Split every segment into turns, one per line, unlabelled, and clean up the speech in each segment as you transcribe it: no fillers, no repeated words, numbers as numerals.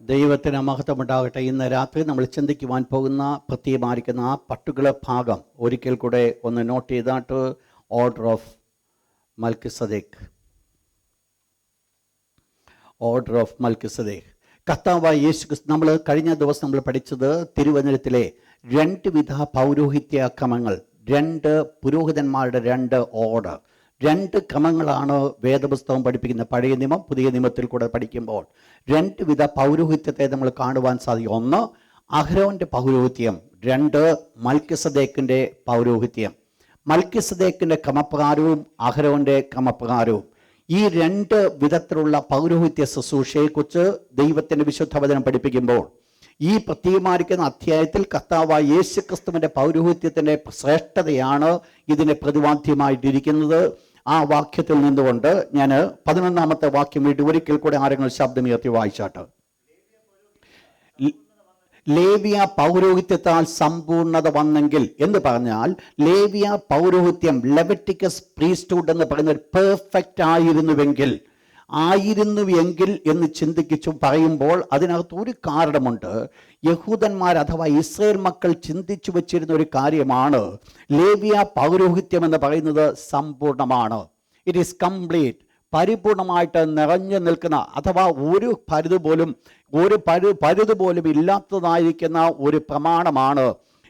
ദൈവത്തിന് മഹത്വമുണ്ടാകട്ടെ. ഇന്ന് രാത്രി നമ്മൾ ചിന്തിക്കുവാൻ പോകുന്ന പ്രത്യേകമായിരിക്കുന്ന ആ പർട്ടിക്കുലർ ഭാഗം ഒരിക്കൽ കൂടെ ഒന്ന് നോട്ട് ചെയ്താട്ട്. Order of Melchizedek. Order of Melchizedek. കർത്താവായ യേശു ക്രിസ്തു, നമ്മൾ കഴിഞ്ഞ ദിവസം നമ്മൾ പഠിച്ചത് തിരുവചനത്തിലെ രണ്ട് വിധ പൗരോഹിത്യ ക്രമങ്ങൾ, രണ്ട് പുരോഹിതന്മാരുടെ രണ്ട് ഓർഡർ, രണ്ട് ക്രമങ്ങളാണ് വേദപുസ്തകം പഠിപ്പിക്കുന്ന. പഴയ നിയമം പുതിയ നിയമത്തിൽ കൂടെ പഠിക്കുമ്പോൾ രണ്ട് വിധ പൗരോഹിത്യത്തെ നമ്മൾ കാണുവാൻ സാധിക്കും. ഒന്ന് അഹരോന്റെ പൗരോഹിത്യം, രണ്ട് മൽക്കിസദേക്കിൻ്റെ പൗരോഹിത്യം. മൽക്കിസദേക്കിൻ്റെ ക്രമപ്രകാരവും അഹരോന്റെ ക്രമപ്രകാരവും. ഈ രണ്ട് വിധത്തിലുള്ള പൗരോഹിത്യ ശുശ്രൂഷയെക്കുറിച്ച് ദൈവത്തിൻ്റെ വിശുദ്ധ വചനം പഠിപ്പിക്കുമ്പോൾ ഈ പ്രത്യേകമായിരിക്കുന്ന അധ്യായത്തിൽ കർത്താവായ യേശു ക്രിസ്തുവിൻ്റെ പൗരോഹിത്യത്തിൻ്റെ ശ്രേഷ്ഠതയാണ് ഇതിനെ പ്രതിപാദ്യമായിട്ടിരിക്കുന്നത്. ആ വാക്യത്തിൽ നിന്നുകൊണ്ട് ഞാൻ 11-ാമത്തെ വാക്യം വീണ്ടും ഒരിക്കൽ കൂടെ ആരെങ്കിലും ശബ്ദമുയർത്തി വായിച്ചാട്ട്. ലേവ്യ പൗരോഹിത്യത്താൽ സമ്പൂർണത വന്നെങ്കിൽ എന്ന് പറഞ്ഞാൽ, ലേവ്യ പൗരോഹിത്യം, ലെവിറ്റിക്കസ് പ്രീസ്റ്റ്ഹുഡ് എന്ന് പറയുന്ന ഒരു പെർഫെക്റ്റ് ആയിരുന്നുവെങ്കിൽ എന്ന് ചിന്തിച്ചു പറയുമ്പോൾ അതിനകത്ത് ഒരു കാരണമുണ്ട്. യഹൂദന്മാർ അഥവാ ഇസ്രായേൽ മക്കൾ ചിന്തിച്ചു വച്ചിരുന്ന ഒരു കാര്യമാണ്, ലേവ്യ പൗരോഹിത്യം എന്ന് പറയുന്നത് സമ്പൂർണമാണ്. ഇറ്റ് ഈസ് കംപ്ലീറ്റ്, പരിപൂർണമായിട്ട് നിറഞ്ഞു നിൽക്കുന്ന, അഥവാ ഒരു പരുത് പോലും ഇല്ലാത്തതായിരിക്കുന്ന ഒരു പ്രമാണമാണ്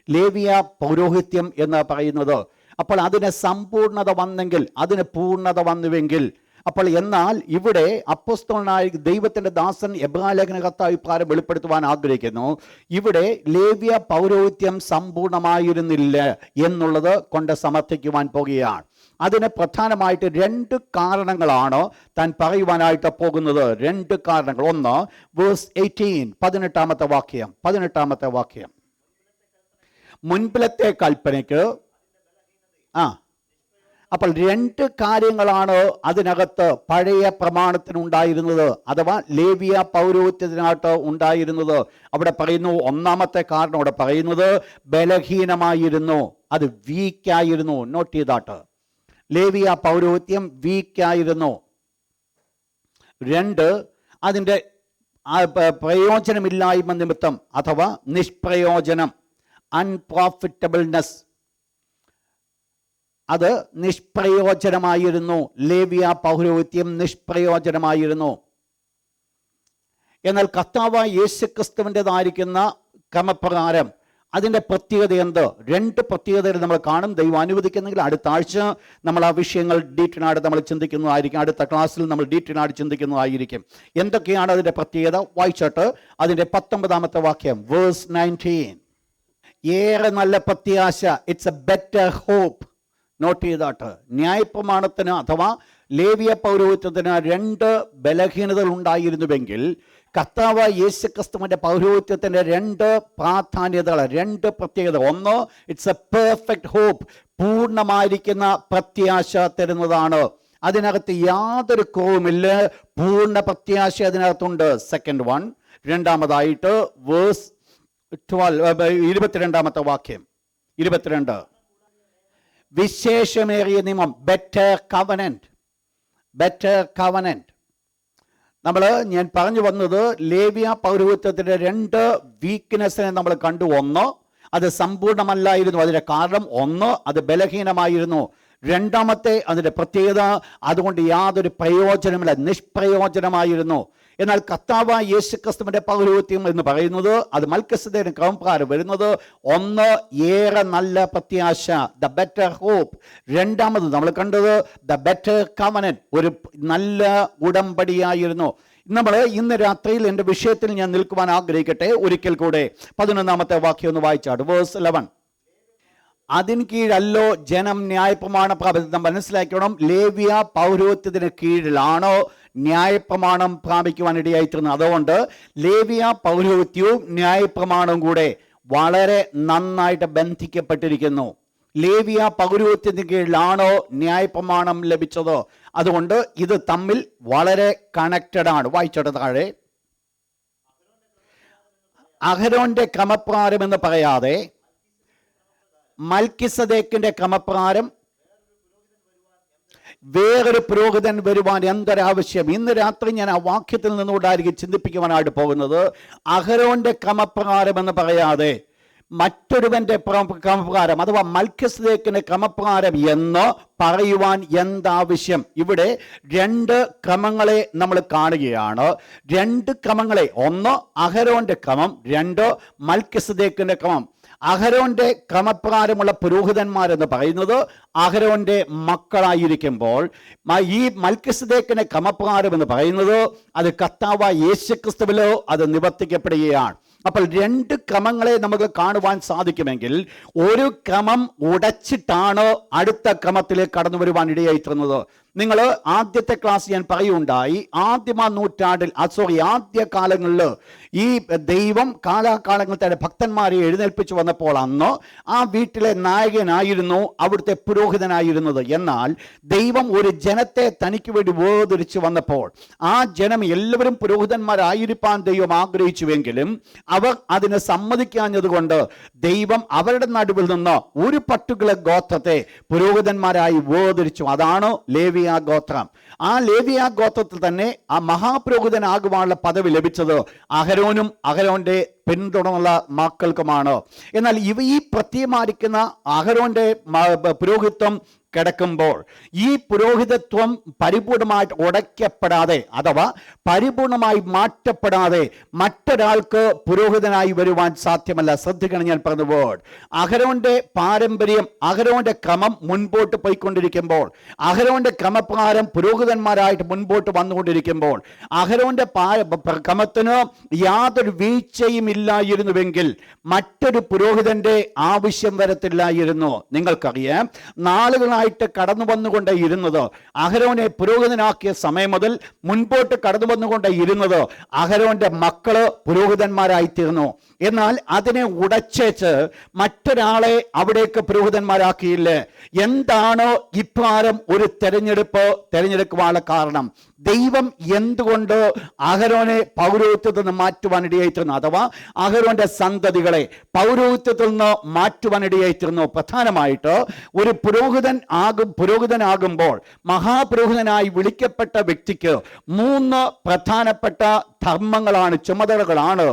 ലേവ്യ പൗരോഹിത്യം എന്ന് പറയുന്നത്. അപ്പോൾ അതിന് സമ്പൂർണത വന്നെങ്കിൽ, അതിന് പൂർണ്ണത വന്നുവെങ്കിൽ, അപ്പോൾ എന്നാൽ ഇവിടെ അപ്പോസ്തലനായ ദൈവത്തിൻ്റെ ദാസൻ എബ്രായ ലേഖന കർത്താവ് വെളിപ്പെടുത്തുവാൻ ആഗ്രഹിക്കുന്നു. ഇവിടെ ലേവ്യ പൗരോഹിത്യം സമ്പൂർണമായിരുന്നില്ല എന്നുള്ളത് കൊണ്ട് സമർത്ഥിക്കുവാൻ പോകുകയാണ്. അതിന് പ്രധാനമായിട്ട് രണ്ട് കാരണങ്ങളാണ് താൻ പറയുവാനായിട്ട് പോകുന്നത്. രണ്ട് കാരണങ്ങൾ. ഒന്ന്, വേഴ്സ് 18, 18-ാമത്തെ വാക്യം. മുൻപിലത്തെ കൽപ്പനയ്ക്ക് അപ്പോൾ രണ്ട് കാര്യങ്ങളാണ് അതിനകത്ത് പഴയ പ്രമാണത്തിനുണ്ടായിരുന്നത്, അഥവാ ലേവ്യ പൗരോഹിത്യത്തിനായിട്ട് ഉണ്ടായിരുന്നത്. അവിടെ പറയുന്നു, ഒന്നാമത്തെ കാരണം അവിടെ പറയുന്നത് ബലഹീനമായിരുന്നു, അത് വീക്കായിരുന്നു. നോട്ട് ചെയ്താട്ട്, ലേവ്യ പൗരോഹിത്യം വീക്കായിരുന്നു. രണ്ട്, അതിൻ്റെ പ്രയോജനമില്ലായ്മ നിമിത്തം, അഥവാ നിഷ്പ്രയോജനം, അൺപ്രോഫിറ്റബിൾനെസ്, അത് നിഷ്പ്രയോജനമായിരുന്നു. ലേവ്യ പൗരോഹിത്യം നിഷ്പ്രയോജനമായിരുന്നു. എന്നാൽ കർത്താവായ യേശു ക്രിസ്തുവിൻ്റെതായിരിക്കുന്ന ക്രമപ്രകാരം അതിൻ്റെ പ്രത്യേകത എന്ത്? രണ്ട് പ്രത്യേകതകൾ നമ്മൾ കാണും. ദൈവം അനുവദിക്കുന്നെങ്കിൽ അടുത്ത ആഴ്ച നമ്മൾ ആ വിഷയങ്ങൾ ഡീറ്റെയിലായിട്ട് നമ്മൾ ചിന്തിക്കുന്നതായിരിക്കും. അടുത്ത ക്ലാസ്സിൽ നമ്മൾ ഡീറ്റെയിലായിട്ട് ചിന്തിക്കുന്നതായിരിക്കും. എന്തൊക്കെയാണ് അതിൻ്റെ പ്രത്യേകത? വായിച്ചിട്ട് അതിൻ്റെ 19-ാമത്തെ വാക്യം, വേഴ്സ് 19. ഏറെ നല്ല പ്രത്യാശ, it's a better hope. Note ചെയ്താട്ട്, ന്യായപ്രമാണത്തിന് അഥവാ ലേവ്യ പൗരോഹിത്യത്തിന് രണ്ട് ബലഹീനതകൾ ഉണ്ടായിരുന്നുവെങ്കിൽ കർത്താവ് യേശു ക്രിസ്തുവിൻ്റെ പൗരോഹിത്യത്തിൻ്റെ രണ്ട് പ്രാധാന്യതകൾ, രണ്ട് പ്രത്യേകത. ഒന്ന്, ഇറ്റ്സ് എ പെർഫെക്റ്റ് ഹോപ്പ്, പൂർണ്ണമായിരിക്കുന്ന പ്രത്യാശ തരുന്നതാണ്. അതിനകത്ത് യാതൊരു കുറവുമില്ല, പൂർണ്ണ പ്രത്യാശ അതിനകത്തുണ്ട്. Second one. രണ്ടാമതായിട്ട് വേഴ്സ് 22-ാമത്തെ വാക്യം, 22. വിശേഷമേറിയ നിയമം, ബെറ്റർ കവനന്റ്. ഞാൻ പറഞ്ഞു വന്നത്, ലേവ്യ പൗരോഹിത്യത്തിൻ്റെ രണ്ട് വീക്ക്നെസ്സിനെ നമ്മൾ കണ്ടു. ഒന്ന്, അത് സമ്പൂർണ്ണമല്ലായിരുന്നു. അതിൻ്റെ കാരണം ഒന്ന്, അത് ബലഹീനമായിരുന്നു. രണ്ടാമത്തെ അതിൻ്റെ പ്രത്യേകത, അതുകൊണ്ട് യാതൊരു പ്രയോജനമില്ല, നിഷ്പ്രയോജനമായിരുന്നു. എന്നാൽ കർത്താവായ യേശു ക്രിസ്തുവിൻ്റെ പൗരോഹിത്യം എന്ന് പറയുന്നത്, അത് മൽക്കിസദേക്കിന്റെ ക്രമപ്രകാരം വരുന്നത്, ഒന്ന്, ഏറെ നല്ല പ്രത്യാശ, ദ ബെറ്റർ ഹോപ്പ്. രണ്ടാമത് നമ്മൾ കണ്ടത് ദ ബെറ്റർ കവനന്റ്, ഒരു നല്ല ഉടമ്പടിയായിരുന്നു. നമ്മൾ ഇന്ന് രാത്രിയിൽ എൻ്റെ വിഷയത്തിൽ ഞാൻ നിൽക്കുവാൻ ആഗ്രഹിക്കട്ടെ. ഒരിക്കൽ കൂടെ 11-ാമത്തെ വാക്യം ഒന്ന് വായിച്ചാണ്, വേഴ്സ് 11. അതിന് കീഴല്ലോ ജനം ന്യായപ്രമാണ പ്രാപിതം. മനസ്സിലാക്കണം, ലേവ്യ പൗരോഹിത്യത്തിന് കീഴിലാണോ ന്യായപ്രമാണം പ്രാപിക്കുവാൻ ഇടയായിത്തീർന്നത്. അതുകൊണ്ട് ലേവ്യ പൗരോഹിത്യവും ന്യായപ്രമാണവും കൂടെ വളരെ നന്നായിട്ട് ബന്ധിക്കപ്പെട്ടിരിക്കുന്നു. ലേവ്യ പൗരോഹിത്യത്തിന് കീഴിലാണോ ന്യായപ്രമാണം ലഭിച്ചത്? അതുകൊണ്ട് ഇത് തമ്മിൽ വളരെ കണക്റ്റഡ് ആണ്. വായിച്ചോട്ടെ താഴെ. അഹരോന്റെ ക്രമപ്രകാരം എന്ന് പറയാതെ മൽക്കിസദേക്കിന്റെ ക്രമപ്രകാരം വേറൊരു പുരോഹിതൻ വരുവാൻ എന്തൊരാവശ്യം? ഇന്ന് രാത്രി ഞാൻ ആ വാക്യത്തിൽ നിന്നുകൊണ്ടായിരിക്കും ചിന്തിപ്പിക്കുവാനായിട്ട് പോകുന്നത്. അഹരോന്റെ ക്രമപ്രകാരം എന്ന് പറയാതെ മറ്റൊരുവന്റെ ക്രമപ്രകാരം അഥവാ മൽക്കിസദേക്കിന്റെ ക്രമപ്രകാരം എന്ന് പറയുവാൻ എന്താവശ്യം? ഇവിടെ രണ്ട് ക്രമങ്ങളെ നമ്മൾ കാണുകയാണ്. രണ്ട് ക്രമങ്ങളെ, ഒന്ന് അഹരോന്റെ ക്രമം, രണ്ട് മൽക്കിസദേക്കിന്റെ ക്രമം. അഹരോന്റെ ക്രമപ്രകാരമുള്ള പുരോഹിതന്മാരെന്ന് പറയുന്നത് അഹരോന്റെ മക്കളായിരിക്കുമ്പോൾ, ഈ മൽക്കിസദേക്കിന്റെ ക്രമപ്രകാരം എന്ന് പറയുന്നത് അത് കർത്താവായ യേശുക്രിസ്തുവിലോ അത് നിവർത്തിക്കപ്പെടുകയാണ്. അപ്പോൾ രണ്ട് ക്രമങ്ങളെ നമുക്ക് കാണുവാൻ സാധിക്കുമെങ്കിൽ ഒരു ക്രമം ഉടച്ചിട്ടാണ് അടുത്ത ക്രമത്തിലേക്ക് കടന്നു വരുവാൻ ഇടയായിത്തീർന്നത്. നിങ്ങൾ ആദ്യത്തെ ക്ലാസ് ഞാൻ പറയുണ്ടായി, ആദ്യ കാലങ്ങളിൽ ഈ ദൈവം കാലാകാലങ്ങൾ തന്നെ ഭക്തന്മാരെ എഴുന്നേൽപ്പിച്ചു വന്നപ്പോൾ അന്ന് ആ വീട്ടിലെ നായകനായിരുന്നു അവിടുത്തെ പുരോഹിതനായിരുന്നത്. എന്നാൽ ദൈവം ഒരു ജനത്തെ തനിക്ക് വേണ്ടി വേർതിരിച്ചു വന്നപ്പോൾ ആ ജനം എല്ലാവരും പുരോഹിതന്മാരായിരിക്കാൻ ദൈവം ആഗ്രഹിച്ചുവെങ്കിലും അവർ അതിന് സമ്മതിക്കാഞ്ഞതുകൊണ്ട് ദൈവം അവരുടെ നടുവിൽ നിന്ന് ഒരു പർട്ടിക്കുലർ ഗോത്രത്തെ പുരോഹിതന്മാരായി വേർതിരിച്ചു. അതാണ് ലേവ്യ ഗോത്രം. ആ ലേവ്യ ഗോത്രത്തിൽ തന്നെ ആ മഹാപുരോഹിതനാകുവാനുള്ള പദവി ലഭിച്ചത് അഹരോനും അഹരോന്റെ പിന്തുടർന്നുള്ള മക്കൾക്കുമാണ്. എന്നാൽ ഈ പ്രത്യമായിരിക്കുന്ന അഹരോന്റെ പുരോഹിത്വം കിടക്കുമ്പോൾ ഈ പുരോഹിതത്വം പരിപൂർണമായിട്ട് ഉടയ്ക്കപ്പെടാതെ അഥവാ പരിപൂർണമായി മാറ്റപ്പെടാതെ മറ്റൊരാൾക്ക് പുരോഹിതനായി വരുവാൻ സാധ്യമല്ല. ശ്രദ്ധിക്കണം ഞാൻ പറഞ്ഞ വേർഡ്. അഹരോന്റെ പാരമ്പര്യം, അഹരോന്റെ ക്രമം മുൻപോട്ട് പോയിക്കൊണ്ടിരിക്കുമ്പോൾ, അഹരോന്റെ ക്രമപ്രകാരം പുരോഹിതന്മാരായിട്ട് മുൻപോട്ട് വന്നുകൊണ്ടിരിക്കുമ്പോൾ അഹരോന്റെ ക്രമത്തിന് യാതൊരു വീഴ്ചയും ഇല്ലായിരുന്നുവെങ്കിൽ മറ്റൊരു പുരോഹിതന്റെ ആവശ്യം വരത്തില്ലായിരുന്നു. നിങ്ങൾക്കറിയാം, നാളുകളായി കടന്നു വന്നുകൊണ്ടേ ഇരുന്നത്, അഹരോനെ പുരോഹിതനാക്കിയ സമയം മുതൽ മുൻപോട്ട് കടന്നു വന്നുകൊണ്ടേ ഇരുന്നത് അഹരോന്റെ മക്കള് പുരോഹിതന്മാരായി തീർന്നു. എന്നാൽ അതിനെ ഉടച്ചേച്ച് മറ്റൊരാളെ അവിടേക്ക് പുരോഹിതന്മാരാക്കിയില്ലേ. എന്താണ് ഇപ്രകാരം ഒരു തെരഞ്ഞെടുക്കുവാനുള്ള കാരണം? ദൈവം എന്തുകൊണ്ട് അഹരോനെ പൗരോഹിത്യത്തിൽ നിന്ന് മാറ്റുവാനിടയായിത്തീർന്നു, അഥവാ അഹരോന്റെ സന്തതികളെ പൗരോഹിത്യത്തിൽ നിന്ന് മാറ്റുവാനിടയായിത്തീർന്നു? പ്രധാനമായിട്ട് ഒരു പുരോഹിതനാകുമ്പോൾ മഹാപുരോഹിതനായി വിളിക്കപ്പെട്ട വ്യക്തിക്ക് മൂന്ന് പ്രധാനപ്പെട്ട ധർമ്മങ്ങളാണ്, ചുമതലകളാണ്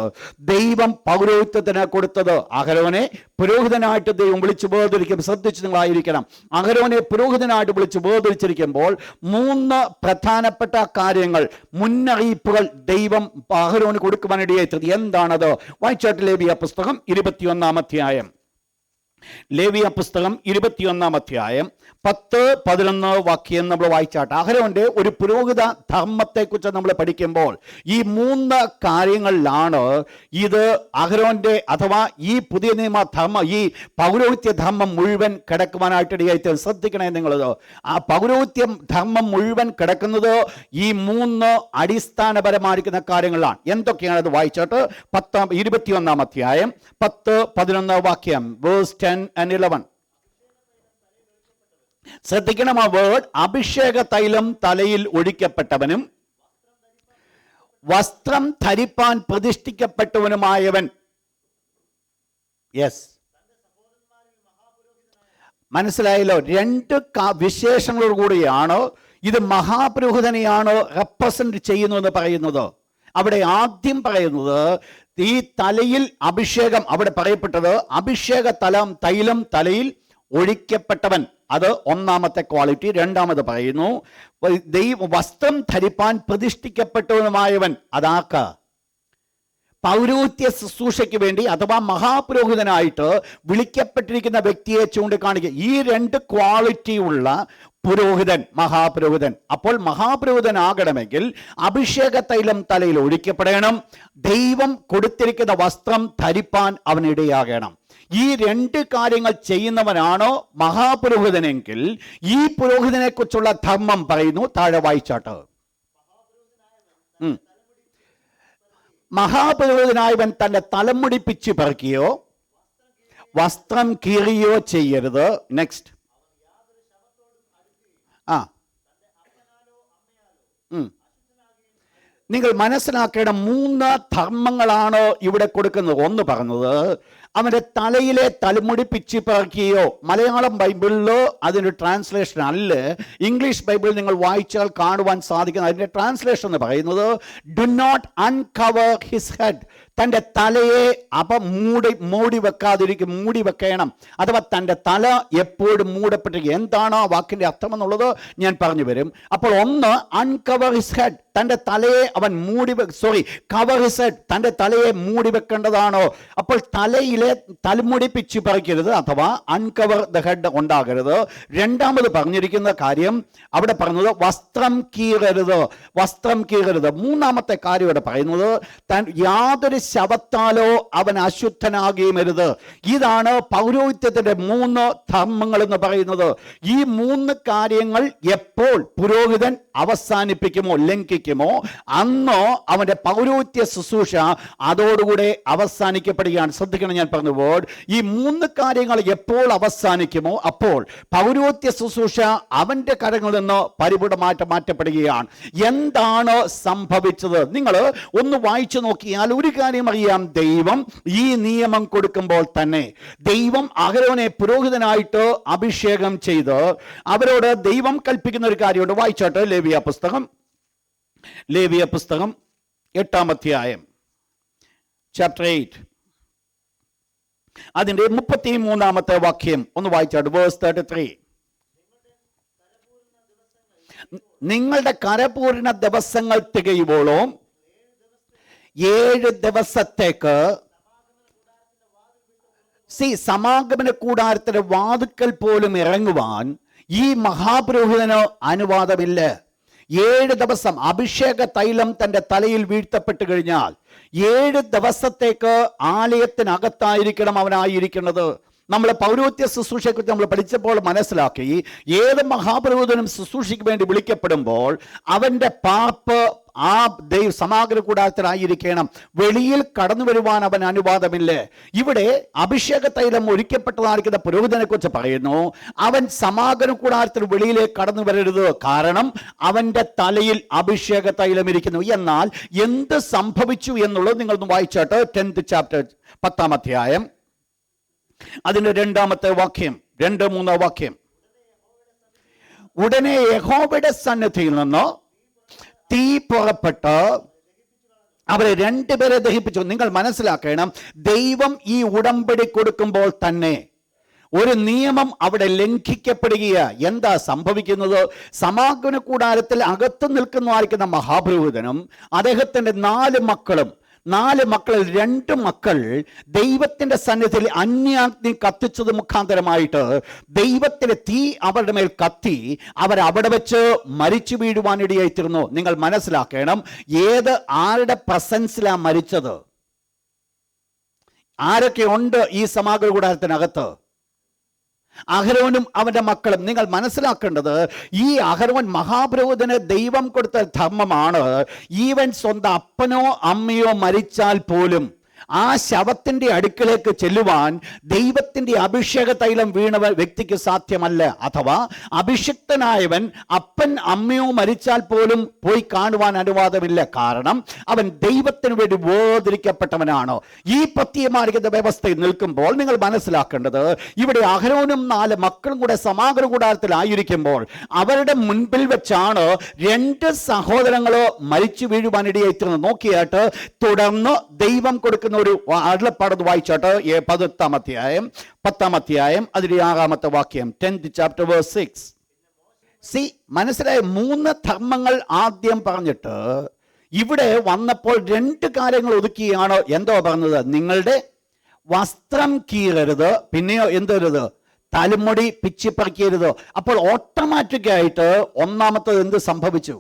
ദൈവം പൗരോഹിത്യത്തിന് കൊടുത്തത്. അഹരോനെ പുരോഹിതനായിട്ട് ദൈവം വിളിച്ചു വേർതിരിക്കും. ശ്രദ്ധിച്ചു നിങ്ങളായിരിക്കണം. അഹരോനെ പുരോഹിതനായിട്ട് വിളിച്ചു വേർതിരിച്ചിരിക്കുമ്പോൾ മൂന്ന് പ്രധാനപ്പെട്ട കാര്യങ്ങൾ, മുന്നറിയിപ്പുകൾ ദൈവം അഹരോന് കൊടുക്കുവാനിടയായിത്തീർന്നു. എന്താണത്? വായിച്ചാട്ട് ലേവ്യ പുസ്തകം 21-ാം അധ്യായം. ലേവ്യ പുസ്തകം 21-ാം അധ്യായം 10-11 വാക്യം നമ്മൾ വായിച്ചാട്ട്. അഹരോന്റെ ഒരു പുരോഹിത ധർമ്മത്തെക്കുറിച്ച് നമ്മൾ പഠിക്കുമ്പോൾ ഈ മൂന്ന് കാര്യങ്ങളിലാണ് ഇത് അഹരോന്റെ അഥവാ ഈ പുതിയ നിയമ ധർമ്മം, ഈ പൗരോഹിത്യ ധർമ്മം മുഴുവൻ കിടക്കുവാനായിട്ടിടയായി. ശ്രദ്ധിക്കണേ നിങ്ങളത്. ആ പൗരോഹിത്യ ധർമ്മം മുഴുവൻ കിടക്കുന്നത് ഈ മൂന്ന് അടിസ്ഥാനപരമായിരിക്കുന്ന കാര്യങ്ങളാണ്. എന്തൊക്കെയാണ് അത്? വായിച്ചാട്ട് 21-ാം അധ്യായം 10-11 വാക്യം, വേഴ്സ് 10 and 11. ശ്രദ്ധിക്കണം ആ വേർഡ്. അഭിഷേക തൈലം തലയിൽ ഒഴിക്കപ്പെട്ടവനും വസ്ത്രം ധരിപ്പാൻ പ്രതിഷ്ഠിക്കപ്പെട്ടവനുമായവൻ. യെസ്, മനസ്സിലായല്ലോ? രണ്ട് വിശേഷങ്ങളോട് കൂടിയാണ് ഇത് മഹാപുരോഹിതനെയാണ് റെപ്രസെന്റ് ചെയ്യുന്നു എന്ന് പറയുന്നത്. അവിടെ ആദ്യം പറയുന്നത് ഈ തലയിൽ അഭിഷേകം, അവിടെ പറയപ്പെട്ടത് അഭിഷേക തൈലം തലയിൽ ഒഴിക്കപ്പെട്ടവൻ, അത് ഒന്നാമത്തെ ക്വാളിറ്റി. രണ്ടാമത് പറയുന്നു വസ്ത്രം ധരിപ്പാൻ പ്രതിഷ്ഠിക്കപ്പെട്ടവനുമായവൻ. അതാക്ക പൗരോഹിത്യ ശുശ്രൂഷയ്ക്ക് വേണ്ടി അഥവാ മഹാപുരോഹിതനായിട്ട് വിളിക്കപ്പെട്ടിരിക്കുന്ന വ്യക്തിയെ ചൂണ്ടിക്കാണിക്കുക. ഈ രണ്ട് ക്വാളിറ്റി ഉള്ള പുരോഹിതൻ, മഹാപുരോഹിതൻ. അപ്പോൾ മഹാപുരോഹിതനാകണമെങ്കിൽ അഭിഷേക തൈലം തലയിൽ ഒഴിക്കപ്പെടണം, ദൈവം കൊടുത്തിരിക്കുന്ന വസ്ത്രം ധരിപ്പാൻ അവനിടയാകണം. ഈ രണ്ട് കാര്യങ്ങൾ ചെയ്യുന്നവനാണോ മഹാപുരോഹിതനെങ്കിൽ ഈ പുരോഹിതനെ കുറിച്ചുള്ള ധർമ്മം പറയുന്നു. താഴെ വായിച്ചാട്ട്. മഹാപുരോഹിതനായവൻ തന്റെ തലമുടി പിച്ച് പെറുക്കിയോ വസ്ത്രം കീറിയോ ചെയ്യരുത്. നെക്സ്റ്റ്. നിങ്ങൾ മനസ്സിലാക്കേണ്ട 3 ധർമ്മങ്ങളാണ് ഇവിടെ കൊടുക്കുന്നത്. ഒന്ന് പറഞ്ഞത് അവന്റെ തലയിലെ തലമുടി പിച്ചി പറക്കുകയോ, മലയാളം ബൈബിളിലോ അതിൻ്റെ ട്രാൻസ്ലേഷൻ അല്ല, ഇംഗ്ലീഷ് ബൈബിൾ നിങ്ങൾ വായിച്ചാൽ കാണുവാൻ സാധിക്കുന്ന അതിൻ്റെ ട്രാൻസ്ലേഷൻ എന്ന് പറയുന്നത് do not uncover his head, തൻ്റെ തലയെ മൂടി വെക്കണം, അഥവാ തൻ്റെ തല എപ്പോഴും മൂടപ്പെട്ടിരിക്കുക. എന്താണ് ആ വാക്കിൻ്റെ അർത്ഥം എന്നുള്ളത് ഞാൻ പറഞ്ഞു വരും. അപ്പോൾ ഒന്ന്, അൺകവർ ഹിസ് ഹെഡ്, തൻ്റെ തലയെ അവൻ കവർ ഹിസ് ഹെഡ്, തൻ്റെ തലയെ മൂടി വെക്കേണ്ടതാണോ? അപ്പോൾ തലയിലെ തലമുടി പിച്ചി പറിക്കരുത്, അഥവാ അൺകവർ ദ ഹെഡ് ഉണ്ടാകരുത്. രണ്ടാമത് പറഞ്ഞിരിക്കുന്ന കാര്യം അവിടെ പറഞ്ഞത് വസ്ത്രം കീറരുത്. മൂന്നാമത്തെ കാര്യം ഇവിടെ പറയുന്നത് യാതൊരു ശവത്താലോ അവൻ അശുദ്ധനാകുകയുമരുത്. ഇതാണ് പൗരോഹിത്യത്തിന്റെ 3 ധർമ്മങ്ങൾ എന്ന് പറയുന്നത്. ഈ 3 കാര്യങ്ങൾ എപ്പോൾ പുരോഹിതൻ അവസാനിപ്പിക്കുമോ, ലംഘിക്കുമോ, അന്നോ അവന്റെ പൗരോഹിത്യ ശുശ്രൂഷ അതോടുകൂടെ അവസാനിക്കപ്പെടുകയാണ്. ശ്രദ്ധിക്കണം, ഞാൻ പറഞ്ഞപ്പോൾ ഈ 3 കാര്യങ്ങൾ എപ്പോൾ അവസാനിക്കുമോ അപ്പോൾ പൗരോഹിത്യ ശുശ്രൂഷ അവന്റെ കരങ്ങളിൽ നിന്ന് പരിപൂർണമായിട്ട് മാറ്റപ്പെടുകയാണ്. എന്താണ് സംഭവിച്ചത്? നിങ്ങൾ ഒന്ന് വായിച്ചു നോക്കിയാൽ ഒരു കാര്യം അറിയാം. ദൈവം ഈ നിയമം കൊടുക്കുമ്പോൾ തന്നെ ദൈവം അഹരോനെ പുരോഹിതനായിട്ട് അഭിഷേകം ചെയ്ത് അവരോട് ദൈവം കൽപ്പിക്കുന്ന ഒരു കാര്യമുണ്ട്. വായിച്ചോട്ടെ, ലേവ്യ പുസ്തകം 8-ാം അധ്യായം, ചാപ്റ്റർ 8, അതിന്റെ 33-ാമത്തെ വാക്യം ഒന്ന് വായിച്ചോട്ടെ, വേഴ്സ് 33. നിങ്ങളുടെ കരപൂർണ ദിവസങ്ങൾ തികയുമ്പോഴും 7 ദിവസത്തേക്ക് സമാഗമന കൂടാരത്തിന്റെ വാതുക്കൽ പോലും ഇറങ്ങുവാൻ ഈ മഹാപുരോഹിതന് അനുവാദമില്ല. 7 ദിവസം അഭിഷേക തൈലം തൻ്റെ തലയിൽ വീഴ്ത്തപ്പെട്ട് കഴിഞ്ഞാൽ 7 ദിവസത്തേക്ക് ആലയത്തിനകത്തായിരിക്കണം അവനായിരിക്കുന്നത്. നമ്മൾ പൗരോഹിത്യ ശുശ്രൂഷയെക്കുറിച്ച് നമ്മൾ പഠിച്ചപ്പോൾ മനസ്സിലാക്കി, ഏത് മഹാപുരോഹിതനും ശുശ്രൂഷയ്ക്ക് വേണ്ടി വിളിക്കപ്പെടുമ്പോൾ അവൻ്റെ പാപ്പ് ആ സമാഗമന കൂടാരത്തിലായിരിക്കണം. വെളിയിൽ കടന്നു വരുവാൻ അവൻ അനുവാദമില്ല. ഇവിടെ അഭിഷേക തൈലം ഒഴിക്കപ്പെട്ടതായിരിക്കുന്ന പുരോഹിതനെ കുറിച്ച് പറയുന്നു, അവൻ സമാഗമന കൂടാരത്തിന് വെളിയിലേക്ക് കടന്നു വരരുത്, കാരണം അവന്റെ തലയിൽ അഭിഷേക തൈലം ഇരിക്കുന്നു. എന്നാൽ എന്ത് സംഭവിച്ചു എന്നുള്ളത് നിങ്ങളൊന്ന് വായിച്ചോട്ടെ, 10th ചാപ്റ്റർ 10-ാം അധ്യായം, അതിന്റെ 2-ാമത്തെ വാക്യം, 2-3 വാക്യം. ഉടനെ യഹോവയുടെ സന്നിധിയിൽ നിന്ന് തീ പുറപ്പെട്ട് അവരെ 2 പേരെ ദഹിപ്പിച്ചു. നിങ്ങൾ മനസ്സിലാക്കണം, ദൈവം ഈ ഉടമ്പടി കൊടുക്കുമ്പോൾ തന്നെ ഒരു നിയമം അവിടെ ലംഘിക്കപ്പെടുകയാണ്. എന്താ സംഭവിക്കുന്നത്? സമാഗമന കൂടാരത്തിൽ അകത്ത് നിൽക്കുന്നതായിരിക്കുന്ന മഹാപുരോഹിതനും അദ്ദേഹത്തിന്റെ 4 മക്കളും, 4 മക്കളിൽ 2 മക്കൾ ദൈവത്തിന്റെ സന്നിധിയിൽ അന്യാഗ്നി കത്തിച്ചത് മുഖാന്തരമായിട്ട് ദൈവത്തിന്റെ തീ അവരുടെ മേൽ കത്തി അവരവിടെ വെച്ച് മരിച്ചു വീഴുവാനിടയായിത്തീർന്നു. നിങ്ങൾ മനസ്സിലാക്കണം, ആരുടെ പ്രസൻസിലാണ് മരിച്ചത്? ആരൊക്കെ ഉണ്ട് ഈ സമാഗമന കൂടാരത്തിനകത്ത്? അഹരോനും അവന്റെ മക്കളും. നിങ്ങൾ മനസ്സിലാക്കേണ്ടത്, ഈ അഹരോൻ മഹാപുരോഹിതന് ദൈവം കൊടുത്ത ധർമ്മമാണ്. ഈവൻ സ്വന്തം അപ്പനോ അമ്മയോ മരിച്ചാൽ പോലും ആ ശവത്തിന്റെ അടുക്കലേക്ക് ചെല്ലുവാൻ ദൈവത്തിന്റെ അഭിഷേക തൈലം വീണ വ്യക്തിക്ക് സാധ്യമല്ല. അഥവാ അഭിഷിക്തനായവൻ അപ്പൻ അമ്മയോ മരിച്ചാൽ പോലും പോയി കാണുവാൻ അനുവാദമില്ല, കാരണം അവൻ ദൈവത്തിന് വേണ്ടി വേർതിരിക്കപ്പെട്ടവനാണ്. ഈ പ്രത്യേകമായിരിക്കുന്ന വ്യവസ്ഥയിൽ നിൽക്കുമ്പോൾ നിങ്ങൾ മനസ്സിലാക്കേണ്ടത്, ഇവിടെ അഹരോനും 4 മക്കളും കൂടെ സമാഗമന കൂടാരത്തിലായിരിക്കുമ്പോൾ അവരുടെ മുൻപിൽ വെച്ചാണ് 2 സഹോദരങ്ങളോ മരിച്ചു വീഴുവാനിടയായിത്തീർന്നത്. നോക്കിയാട്ട് തുടർന്ന് ദൈവം കൊടുക്കുന്ന ഒരു അരുളപ്പാട് വായിച്ചോട്ടെ, 10-ാം അധ്യായം അതിന്റെ 6-ാമത്തെ വാക്യം, 10th chapter verse 6. മനസ്സിലായ 3 ധർമ്മങ്ങൾ ആദ്യം പറഞ്ഞിട്ട് ഇവിടെ വന്നപ്പോൾ 2 കാര്യങ്ങൾ ഒതുക്കിയാണ്. എന്തോ പറഞ്ഞത്? നിങ്ങളുടെ വസ്ത്രം കീറരുത്, പിന്നെയോ എന്തരുത്? തലമുടി പിച്ചിപ്പറിക്കരുത്. അപ്പോൾ ഓട്ടോമാറ്റിക്കായിട്ട് ഒന്നാമത്തത് എന്ത് സംഭവിച്ചു?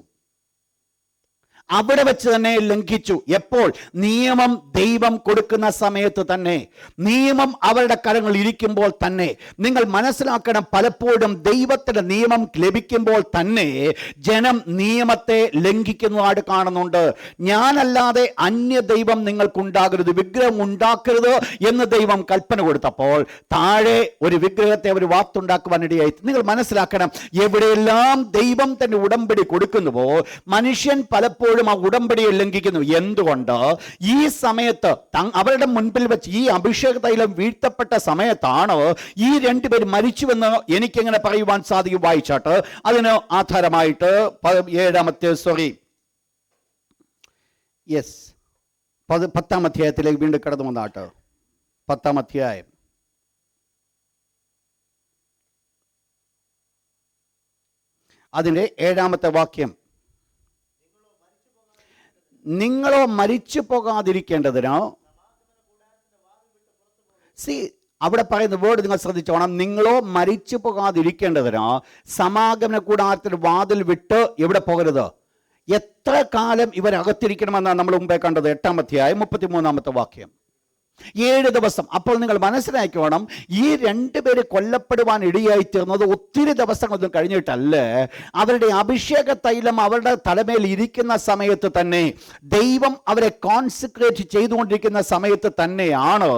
അവിടെ വെച്ച് തന്നെ ലംഘിച്ചു. എപ്പോൾ? നിയമം ദൈവം കൊടുക്കുന്ന സമയത്ത് തന്നെ, നിയമം അവരുടെ കരങ്ങളിൽ ഇരിക്കുമ്പോൾ തന്നെ. നിങ്ങൾ മനസ്സിലാക്കണം, പലപ്പോഴും ദൈവത്തിന്റെ നിയമം ലഭിക്കുമ്പോൾ തന്നെ ജനം നിയമത്തെ ലംഘിക്കുന്നതായിട്ട് കാണുന്നുണ്ട്. ഞാനല്ലാതെ അന്യ ദൈവം നിങ്ങൾക്കുണ്ടാകരുത്, വിഗ്രഹം ഉണ്ടാക്കരുത് എന്ന് ദൈവം കൽപ്പന കൊടുത്തപ്പോൾ താഴെ ഒരു വിഗ്രഹത്തെ അവർ വാർത്തുണ്ടാക്കുവാനിടയായി. നിങ്ങൾ മനസ്സിലാക്കണം, എവിടെയെല്ലാം ദൈവം തന്നെ ഉടമ്പടി കൊടുക്കുന്നുവോ മനുഷ്യൻ പലപ്പോഴും ഇപ്പോഴും ആ ഉടമ്പടിയെ ലംഘിക്കുന്നു. എന്തുകൊണ്ട്? ഈ സമയത്ത് അവരുടെ മുൻപിൽ വെച്ച് ഈ അഭിഷേക തൈലം വീഴ്ത്തപ്പെട്ട സമയത്താണ് ഈ രണ്ടുപേർ മരിച്ചുവെന്ന് എനിക്കെങ്ങനെ പറയുവാൻ സാധിക്കും? വായിച്ചാട്ട് അതിന് ആധാരമായിട്ട് 10-ാം അധ്യായത്തിലേക്ക് വീണ്ടും കടന്നു വന്നാട്ട്. 10-ാം അധ്യായം അതിൻ്റെ 7-ാമത്തെ വാക്യം. നിങ്ങളോ മരിച്ചു പോകാതിരിക്കേണ്ടതിനോ, അവിടെ പറയുന്ന വേർഡ് നിങ്ങൾ ശ്രദ്ധിച്ചോണം. നിങ്ങളോ മരിച്ചു പോകാതിരിക്കേണ്ടതിനോ സമാഗമന കൂടാരത്തിന് വാതിൽ വിട്ട് എവിടെ പോകരുത്? എത്ര കാലം ഇവരകത്തിരിക്കണമെന്നാണ് നമ്മൾ മുമ്പേ കണ്ടത്. 8-ാം അധ്യായം 33-ാമത്തെ വാക്യം. 7 ദിവസം. അപ്പോൾ നിങ്ങൾ മനസ്സിലാക്കണം, ഈ രണ്ടുപേര് കൊല്ലപ്പെടുവാൻ ഇടയായി തീർന്നത് ഒത്തിരി ദിവസങ്ങളൊന്നും കഴിഞ്ഞിട്ടല്ല. അവരുടെ അഭിഷേക തൈലം അവരുടെ തലമേൽ ഇരിക്കുന്ന സമയത്ത് തന്നെ, ദൈവം അവരെ കോൺസെൻട്രേറ്റ് ചെയ്തുകൊണ്ടിരിക്കുന്ന സമയത്ത് തന്നെയാണ്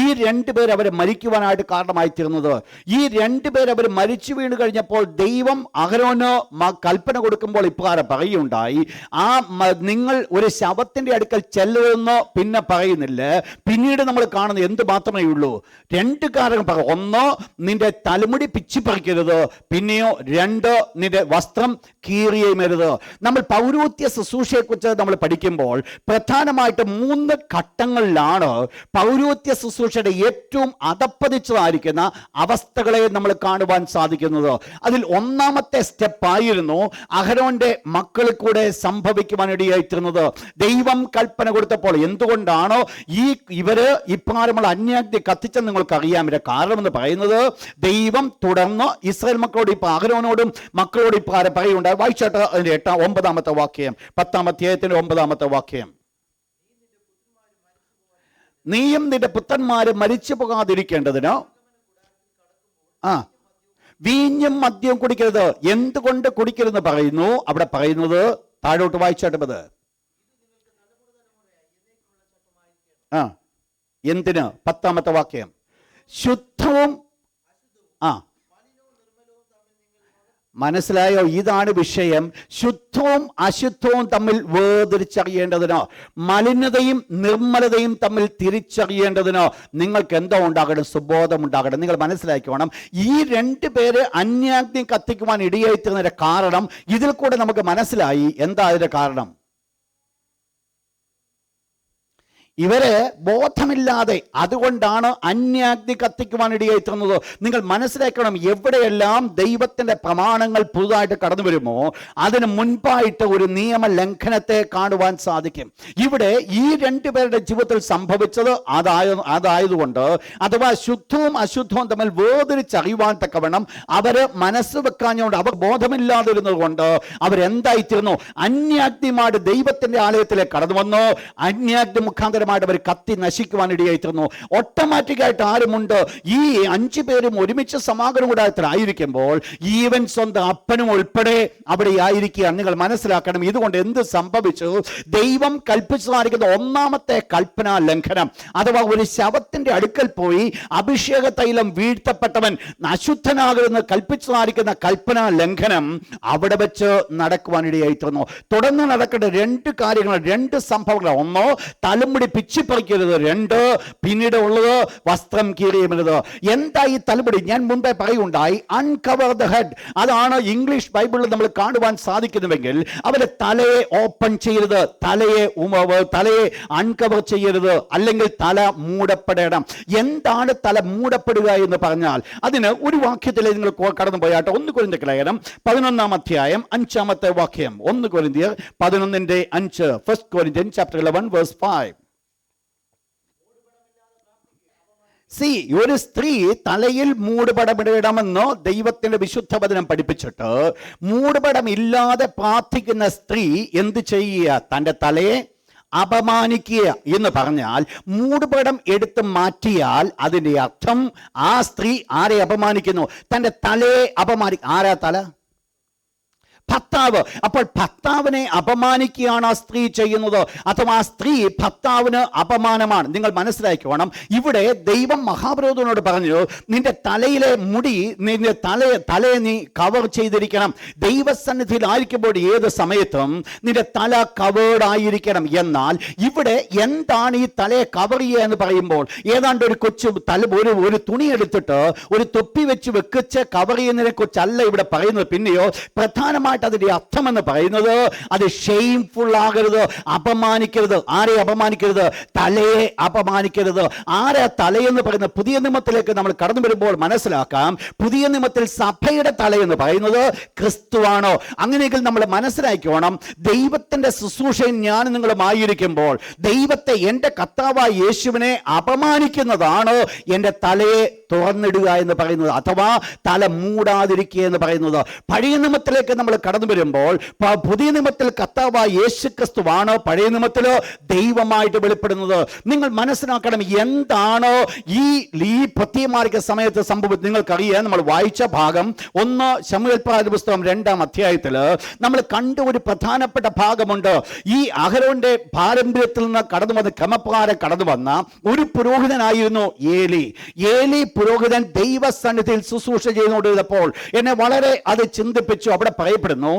ഈ രണ്ടുപേർ അവരെ മരിക്കുവാനായിട്ട് കാരണമായി തീർന്നത്. ഈ രണ്ടുപേർ അവർ മരിച്ചു വീണ് കഴിഞ്ഞപ്പോൾ ദൈവം അഹരോന് കൽപ്പന കൊടുക്കുമ്പോൾ ഇപ്രകാരം പറയുകയുണ്ടായി, നിങ്ങൾ ഒരു ശവത്തിന്റെ അടുക്കൽ ചെല്ലുമെന്ന് പിന്നെ പറയുന്നില്ല. പിന്നീട് നമ്മൾ കാണുന്നത് എന്ത് മാത്രമേ ഉള്ളൂ? 2 കാര്യം പറ. 1, നിന്റെ തലമുടി പിച്ചിപ്പറിക്കരുത്. പിന്നെയോ 2, നിന്റെ വസ്ത്രം കീറിയമരുത്. നമ്മൾ പൗരോഹിത്യ ശുശ്രൂഷയെക്കുറിച്ച് നമ്മൾ പഠിക്കുമ്പോൾ പ്രധാനമായിട്ട് 3 ഘട്ടങ്ങളിലാണ് പൗരോഹിത്യ ശുശ്രൂഷയുടെ ഏറ്റവും അധപ്പതിച്ചതായിരിക്കുന്ന അവസ്ഥകളെ നമ്മൾ കാണുവാൻ സാധിക്കുന്നത്. അതിൽ 1-ാമത്തെ സ്റ്റെപ്പായിരുന്നു അഹരോന്റെ മക്കളിൽ കൂടെ സംഭവിക്കുവാനിടയായിത്തീർന്നത്. ദൈവം കൽപ്പന കൊടുത്തപ്പോൾ എന്തുകൊണ്ടാണോ ഇവര് ഇപ്രകാരമുള്ള അന്യാഗ്നി കത്തിച്ചെന്ന് നിങ്ങൾക്ക് അറിയാം. കാരണം എന്ന് പറയുന്നത്, ദൈവം തുടർന്ന് ഇസ്രായേൽ മക്കളോട് അഹരോനോടും മക്കളോട് ഇപ്രകാരം പറയുണ്ടായി. വായിച്ചാട്ട് അതിന്റെ 9-ാമത്തെ വാക്യം, 10-ാം അധ്യായത്തിന്റെ 9-ാമത്തെ വാക്യം. നീയും നിന്റെ പുത്രന്മാരും മരിച്ചു പോകാതിരിക്കേണ്ടതിനോ വീഞ്ഞും മദ്യവും കുടിക്കരുത്. എന്തുകൊണ്ട് കുടിക്കരുതെന്ന് പറയുന്നു? അവിടെ പറയുന്നത് താഴോട്ട് വായിച്ചാട്ടത്. എന്തിന്? 10-ാമത്തെ വാക്യം. ശുദ്ധവും മനസ്സിലായോ? ഇതാണ് വിഷയം. ശുദ്ധവും അശുദ്ധവും തമ്മിൽ വേർതിരിച്ചറിയേണ്ടതിനോ, മലിനതയും നിർമ്മലതയും തമ്മിൽ തിരിച്ചറിയേണ്ടതിനോ നിങ്ങൾക്ക് എന്തോ ഉണ്ടാകണം? സുബോധം ഉണ്ടാകണം. നിങ്ങൾ മനസ്സിലാക്കണം, ഈ 2 പേര് അന്യാഗ്നി കത്തിക്കുവാൻ ഇടയായിത്തീർന്നതിന്റെ കാരണം ഇതിൽ കൂടെ നമുക്ക് മനസ്സിലായി. എന്താ അതിന്റെ കാരണം? ഇവര് ബോധമില്ലാതെ, അതുകൊണ്ടാണ് അന്യാഗ്നി കത്തിക്കുവാൻ ഇടയായിത്തീർന്നത്. നിങ്ങൾ മനസ്സിലാക്കണം, എവിടെയെല്ലാം ദൈവത്തിന്റെ പ്രമാണങ്ങൾ പുതുതായിട്ട് കടന്നു വരുമോ അതിന് മുൻപായിട്ട് ഒരു നിയമ ലംഘനത്തെ കാണുവാൻ സാധിക്കും. ഇവിടെ ഈ 2 പേരുടെ ജീവിതത്തിൽ സംഭവിച്ചത് അതായതുകൊണ്ട്, അഥവാ ശുദ്ധവും അശുദ്ധവും തമ്മിൽ വേർതിരിച്ചറിയുവാൻ തക്കവണ്ണം അവര് മനസ്സ് വെക്കാഞ്ഞുകൊണ്ട്, അവർ ബോധമില്ലാതിരുന്നത് കൊണ്ട് അവരെന്തായിത്തീർന്നു? അന്യാഗ്നിമാട് ദൈവത്തിന്റെ ആലയത്തിലേക്ക് കടന്നു വന്നു. അന്യാഗ്നി മുഖാന്തരം അവർ കത്തി നശിക്കുവാൻ ഇടയായിത്തീർന്നു. ഓട്ടോമാറ്റിക്കായിട്ട് ആരുമുണ്ട്? ഈ 5 പേരും ഒരുമിച്ച് സമാഗമന കൂടാരത്തിലായിരിക്കുമ്പോൾ ഈവൻ സ്വന്തം അപ്പനും ഉൾപ്പെടെ അവിടെ ആയിരിക്കുകയാണ്. നിങ്ങൾ മനസ്സിലാക്കണം, ഇതുകൊണ്ട് എന്ത് സംഭവിച്ചു? ദൈവം കൽപ്പിച്ചതായിരിക്കുന്ന 1-ാമത്തെ കൽപ്പനാ ലംഘനം, അഥവാ ഒരു ശവത്തിന്റെ അടുക്കൽ പോയി അഭിഷേക തൈലം വീഴ്ത്തപ്പെട്ടവൻ അശുദ്ധനാകുമെന്ന് കൽപ്പിച്ചതായിരിക്കുന്ന കൽപ്പനാ ലംഘനം അവിടെ വെച്ച് നടക്കുവാനിടയായിത്തീർന്നു. തുടർന്ന് നടക്കേണ്ട 2 കാര്യങ്ങൾ, 2 സംഭവങ്ങൾ. 1, തലമുടി പിച്ചിപ്പറിക്കരുത്. 2, പിന്നീട് ഉള്ളത് വസ്ത്രം കീറിയമരുത്. എന്താ ഈ തലമുടി? ഞാൻ മുമ്പേ പറയുണ്ടായി, അൺകവർ ദ ഹെഡ്. അതാണ് ഇംഗ്ലീഷ് ബൈബിളിൽ നമ്മൾ കാണുവാൻ സാധിക്കുന്നുവെങ്കിൽ അവരെ തലയെ ഓപ്പൺ ചെയ്യരുത്, തലയെ അൺകവർ ചെയ്യരുത്, അല്ലെങ്കിൽ തല മൂടപ്പെടണം. എന്താണ് തല മൂടപ്പെടുക എന്ന് പറഞ്ഞാൽ അതിന് ഒരു വാക്യത്തിൽ നിങ്ങൾ കടന്നു പോയാട്ടെ. 1 കൊരിന്ത്യർ ലേഖനം 11-ാം അധ്യായം 5-ാമത്തെ വാക്യം. 1 കൊരിന്ത്യർ 11:5. 1 Corinthians chapter 11 verse 5. ഒരു സ്ത്രീ തലയിൽ മൂടുപടമിടണമെന്ന് ദൈവത്തിന്റെ വിശുദ്ധ വചനം പഠിപ്പിച്ചിട്ട്, മൂടുപടം ഇല്ലാതെ പ്രാർത്ഥിക്കുന്ന സ്ത്രീ എന്ത് ചെയ്യുക? തൻ്റെ തലയെ അപമാനിക്കുക എന്ന് പറഞ്ഞാൽ, മൂടുപടം എടുത്ത് മാറ്റിയാൽ അതിൻ്റെ അർത്ഥം ആ സ്ത്രീ ആരെ അപമാനിക്കുന്നു? തൻ്റെ തലയെ ആരാ തല? ഭർത്താവ്. അപ്പോൾ ഭർത്താവിനെ അപമാനിക്കുകയാണ് ആ സ്ത്രീ ചെയ്യുന്നത്, അഥവാ ആ സ്ത്രീ ഭർത്താവിന് അപമാനമാണ്. നിങ്ങൾ മനസ്സിലാക്കണം, ഇവിടെ ദൈവം മഹാപുരോഹിതനോട് പറഞ്ഞു, നിന്റെ തലയിലെ മുടി, നിന്റെ തലയെ നീ കവർ ചെയ്തിരിക്കണം. ദൈവസന്നിധിയിൽ ആയിരിക്കുമ്പോൾ ഏത് സമയത്തും നിന്റെ തല കവേർഡ് ആയിരിക്കണം. എന്നാൽ ഇവിടെ എന്താണ് ഈ തലയെ കവർ ചെയ്യുക എന്ന് പറയുമ്പോൾ, ഏതാണ്ട് ഒരു കൊച്ചു ഒരു തുണി എടുത്തിട്ട് ഒരു തൊപ്പി വെച്ച് കവർ ചെയ്യുന്നതിനെ കുറിച്ചല്ല ഇവിടെ പറയുന്നത്. പിന്നെയോ പ്രധാനമായിട്ട് അതിന്റെ അർത്ഥം എന്ന് പറയുന്നത്, അത് ഷെയിംഫുൾ ആകരുത്, അപമാനിക്കരുത്. ആരെ അപമാനിക്കരുത്? തലയെ അപമാനിക്കരുത്. ആരാ തലയെന്ന് പറയുന്നത്? പുതിയ നിയമത്തിലേക്ക് നമ്മൾ കടന്നു വരുമ്പോൾ മനസ്സിലാക്കാം, പുതിയ നിയമത്തിൽ സഭയുടെ തലയെന്ന് പറയുന്നത് ക്രിസ്തുവാണോ. അങ്ങനെയെങ്കിൽ നമ്മൾ മനസ്സിലാക്കണം, ദൈവത്തിന്റെ ശുശ്രൂഷയിൽ ഞാൻ നിങ്ങളുമായിരിക്കുമ്പോൾ ദൈവത്തെ, എൻ്റെ കർത്താവായ യേശുവിനെ അപമാനിക്കുന്നതാണ് എൻ്റെ തലയെ തുറന്നിടുക എന്ന് പറയുന്നത്, അഥവാ തല മൂടാതിരിക്കുക എന്ന് പറയുന്നത്. പഴയ നിയമത്തിലേക്ക് നമ്മൾ കടന്നു വരുമ്പോൾ പുതിയ നിയമത്തിൽ കർത്താവായ യേശു ക്രിസ്തുവാണ് പഴയ നിയമത്തിൽ ദൈവമായിട്ട് വെളിപ്പെടുന്നത്. നിങ്ങൾ മനസ്സിലാക്കണം, എന്താണോ ഈ പ്രത്യമാർഗ സമയത്ത് സംഭവിച്ചത്. നിങ്ങൾക്കറിയാം, നമ്മൾ വായിച്ച ഭാഗം 1 ശമൂവേൽ പ്രവാചക പുസ്തകം 2-ാം അധ്യായത്തിൽ നമ്മൾ കണ്ട ഒരു പ്രധാനപ്പെട്ട ഭാഗമുണ്ട്. ഈ അഹരോന്റെ പാരമ്പര്യത്തിൽ നിന്ന് കടന്നു വന്ന, ക്രമപ്രകാരം കടന്നു വന്ന ഒരു പുരോഹിതനായിരുന്നു ഏലി പുരോഹിതൻ ദൈവസന്നിധിയിൽ ശുശ്രൂഷ ചെയ്തുകൊണ്ടിരുന്നപ്പോൾ എന്നെ വളരെ അത് ചിന്തിപ്പിച്ചു. അവിടെ പറയപ്പെടുന്നു,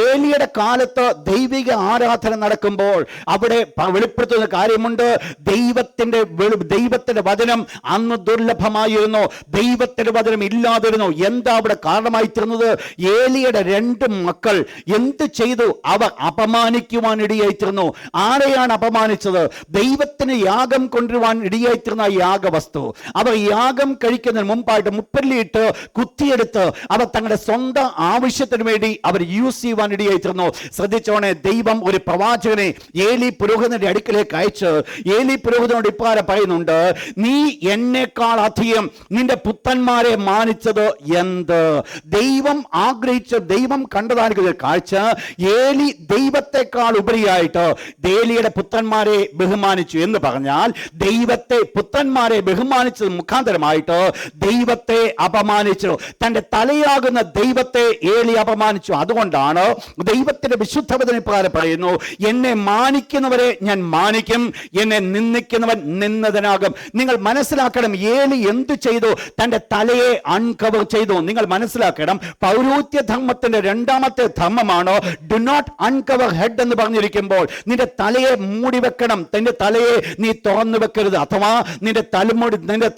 ഏലിയുടെ കാലത്ത് ദൈവിക ആരാധന നടക്കുമ്പോൾ അവിടെ വെളിപ്പെടുത്തുന്ന കാര്യമുണ്ട്, ദൈവത്തിന്റെ വചനം അന്ന് ദുർലഭമായിരുന്നു, ദൈവത്തിന്റെ വചനം ഇല്ലാതിരുന്നു. എന്താ അവിടെ കാരണമായി തീർന്നത്? ഏലിയുടെ 2 മക്കൾ എന്ത് ചെയ്തു? അവർ അപമാനിക്കുവാൻ ഇടയായിത്തീർന്നു. ആരെയാണ് അപമാനിച്ചത്? ദൈവത്തിന് യാഗം കൊണ്ടുവരുവാൻ ഇടയായിത്തീർന്ന യാഗവസ്തു അവർ യാഗം കഴിക്കുന്നതിന് മുമ്പായിട്ട് മുപ്പല്ലിയിട്ട് കുത്തിയെടുത്ത് അവർ തങ്ങളുടെ സ്വന്തം ആവശ്യത്തിന് വേണ്ടി അവർ യൂസ് ചെയ്യുവാൻ ഇടയായിത്തീർന്നു. ശ്രദ്ധിച്ചോണെ, ദൈവം ഒരു പ്രവാചകനെ ഏലി പുരോഹിതന്റെ അടുക്കലേക്ക് അയച്ച് ഏലി പുരോഹിതനോട് ഇപ്രകാരം പറയുന്നുണ്ട്, നീ എന്നേക്കാൾ അധികം നിന്റെ പുത്രന്മാരെ മാനിച്ചത് എന്ത്? ദൈവം ആഗ്രഹിച്ച, ദൈവം കണ്ടതായിരിക്കുന്ന കാഴ്ച, ഏലി ദൈവത്തെക്കാൾ ഉപരിയായിട്ട് ഏലിയുടെ പുത്രന്മാരെ ബഹുമാനിച്ചു എന്ന് പറഞ്ഞാൽ, ദൈവത്തെ പുത്രന്മാരെ ബഹുമാനിച്ചത് മുഖാന്തരമായിട്ട് ദൈവത്തെ അപമാനിച്ചു. തന്റെ തലയാകുന്ന ദൈവത്തെ ഏലി അപമാനിച്ചു. അതുകൊണ്ടാണ് ദൈവത്തിന്റെ വിശുദ്ധവചന പ്രകാരം പറയുന്നു, എന്നെ മാനിക്കുന്നവരെ ഞാൻ മാനിക്കും, എന്നെ നിന്ദിക്കുന്നവൻ നിന്ദനാകും. നിങ്ങൾ മനസ്സിലാക്കണം, ഏലി എന്തു ചെയ്തു? തന്റെ തലയെ അൺകവർ ചെയ്തു. നിങ്ങൾ മനസ്സിലാക്കണം, പൗരോഹിത്യ ധർമ്മത്തിന്റെ 2ാമത്തെ ധർമ്മമാണ് ഡു നോട്ട് അൺകവർ ഹെഡ് എന്ന് പറഞ്ഞിരിക്കുമ്പോൾ, നിന്റെ തലയെ മൂടി വെക്കണം, നിന്റെ തലയെ നീ തുറന്നു വെക്കരുത്, അഥവാ നിന്റെ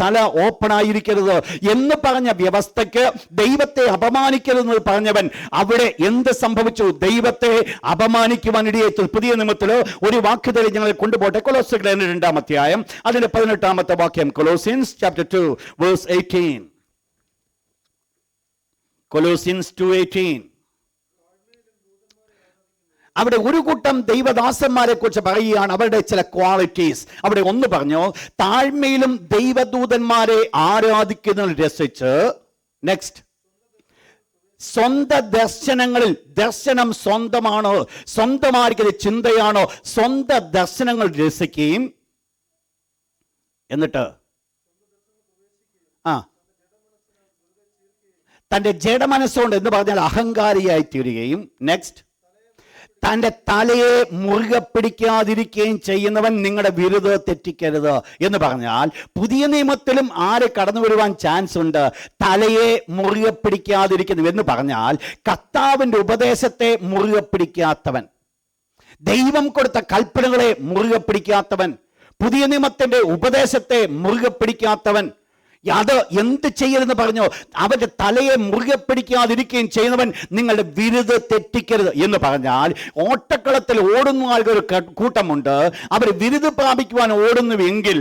തല ഓപ്പൺ ആയിരിക്കരുത് എന്ന് പറഞ്ഞ വ്യവസ്ഥയ്ക്ക് ദൈവത്തെ അപമാനിക്കരുതെന്ന് പറഞ്ഞവൻ അവിടെ എന്ത് സംഭവിച്ചു? ദൈവത്തെ അപമാനിക്കുവാൻ ഇടയായി. പുതിയ നിയമത്തിൽ ഒരു വാക്യത്തിൽ ഞങ്ങൾ കൊണ്ടുപോട്ടെ. കൊലോസ്യർ 2-ാം അധ്യായം അതിന്റെ 18-ാമത്തെ വാക്യം. Colossians chapter 2 verse 18. കൊലോസിയൻസ് 2:18. അവിടെ ഒരു കൂട്ടം ദൈവദാസന്മാരെ കുറിച്ച് പറയുകയാണ്, അവരുടെ ചില ക്വാളിറ്റീസ്. അവിടെ ഒന്ന് പറഞ്ഞു, താഴ്മയിലും ദൈവദൂതന്മാരെ ആരാധിക്കുന്നതിൽ രസിച്ച്. നെക്സ്റ്റ്, സ്വന്തം ദർശനങ്ങളിൽ, ദർശനം സ്വന്തമാണ്, സ്വന്തമായിരിക്കുന്ന ചിന്തയാണോ, സ്വന്തം ദർശനങ്ങൾ രസിക്കുകയും എന്നിട്ട് തന്റെ ജഡമനസ്സുകൊണ്ട് എന്ന് പറഞ്ഞാൽ അഹങ്കാരിയായി തീരുകയും. നെക്സ്റ്റ്, തന്റെ തലയെ മുറുകെ പിടിക്കാതിരിക്കുകയും ചെയ്യുന്നവൻ നിങ്ങളുടെ വിരുദ്ധ തെറ്റിക്കരുത് എന്ന് പറഞ്ഞാൽ, പുതിയ നിയമത്തിലും ആരെ കടന്നു വരുവാൻ ചാൻസ് ഉണ്ട്? തലയെ മുറുകെ പിടിക്കാതിരിക്കുന്നു എന്ന് പറഞ്ഞാൽ, കർത്താവിന്റെ ഉപദേശത്തെ മുറുകെ പിടിക്കാത്തവൻ, ദൈവം കൊടുത്ത കൽപ്പനകളെ മുറുകെ പിടിക്കാത്തവൻ, പുതിയ നിയമത്തിന്റെ ഉപദേശത്തെ മുറുകെ പിടിക്കാത്തവൻ, അത് എന്ത് ചെയ്യരുതെന്ന് പറഞ്ഞു? അവന്റെ തലയെ മുറുകെ പിടിക്കാതിരിക്കുകയും ചെയ്യുന്നവൻ നിങ്ങളുടെ വിരുദ്ധ തെറ്റിക്കരുത് എന്ന് പറഞ്ഞാൽ, ഓട്ടക്കളത്തിൽ ഓടുന്ന ആൾക്കൊരു കൂട്ടമുണ്ട്, അവർ വിരുദ്ധ പ്രാപിക്കുവാൻ ഓടുന്നുവെങ്കിൽ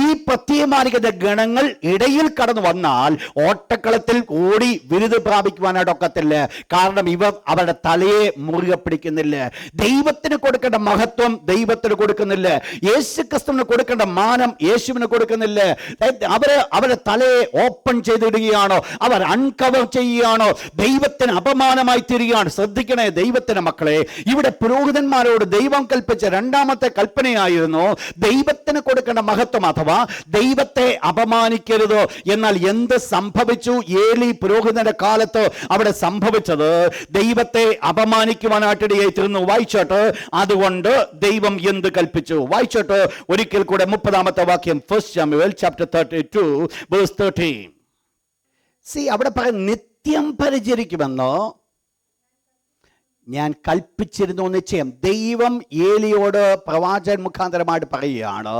ഈ പ്രത്യയമാനിക്കുന്ന ഗണങ്ങൾ ഇടയിൽ കടന്നു വന്നാൽ ഓട്ടക്കളത്തിൽ ഓടി വിരുദ്ധ പ്രാപിക്കുവാനായിട്ട് ഒക്കത്തില്ല. കാരണം ഇവർ അവരുടെ തലയെ മുറുകെ പിടിക്കുന്നില്ല. ദൈവത്തിന് കൊടുക്കേണ്ട മഹത്വം ദൈവത്തിന് കൊടുക്കുന്നില്ല. യേശു ക്രിസ്തുവിന് കൊടുക്കേണ്ട മാനം യേശുവിന് കൊടുക്കുന്നില്ല. അവരുടെ അവരുടെ തലയെ ഓപ്പൺ ചെയ്തിടുകയാണോ, അവർ അൺകവർ ചെയ്യുകയാണോ, ദൈവത്തിന് അപമാനമായി തീരുകയാണ്. ശ്രദ്ധിക്കണേ ദൈവത്തിന്റെ മക്കളെ, ഇവിടെ പുരോഹിതന്മാരോട് ദൈവം കൽപ്പിച്ച രണ്ടാമത്തെ കൽപ്പനയായിരുന്നു ദൈവത്തിന് കൊടുക്കേണ്ട മഹത്വം അഥവാ ദൈവത്തെ അപമാനിക്കരുത്. എന്നാൽ എന്ത് സംഭവിച്ചു? ഏലി പുരോഹിതന്റെ കാലത്ത് അവിടെ സംഭവിച്ചത് ദൈവത്തെ അപമാനിക്കുവാനായിട്ടിടയായി തീർന്നു. വായിച്ചോട്ട്, അതുകൊണ്ട് ദൈവം എന്ത് കൽപ്പിച്ചു? വായിച്ചോട്ട് ഒരിക്കൽ കൂടെ 30-ാമത്തെ വാക്യം, 1 Samuel chapter 32 verse 13. അവിടെ പറയും നിത്യം പരിചരിക്കുമെന്ന് ഞാൻ കൽപ്പിച്ചിരുന്നു. നിശ്ചയം ദൈവം ഏലിയോട് പ്രവാചകൻ മുഖാന്തരമായിട്ട് പറയുകയാണ്,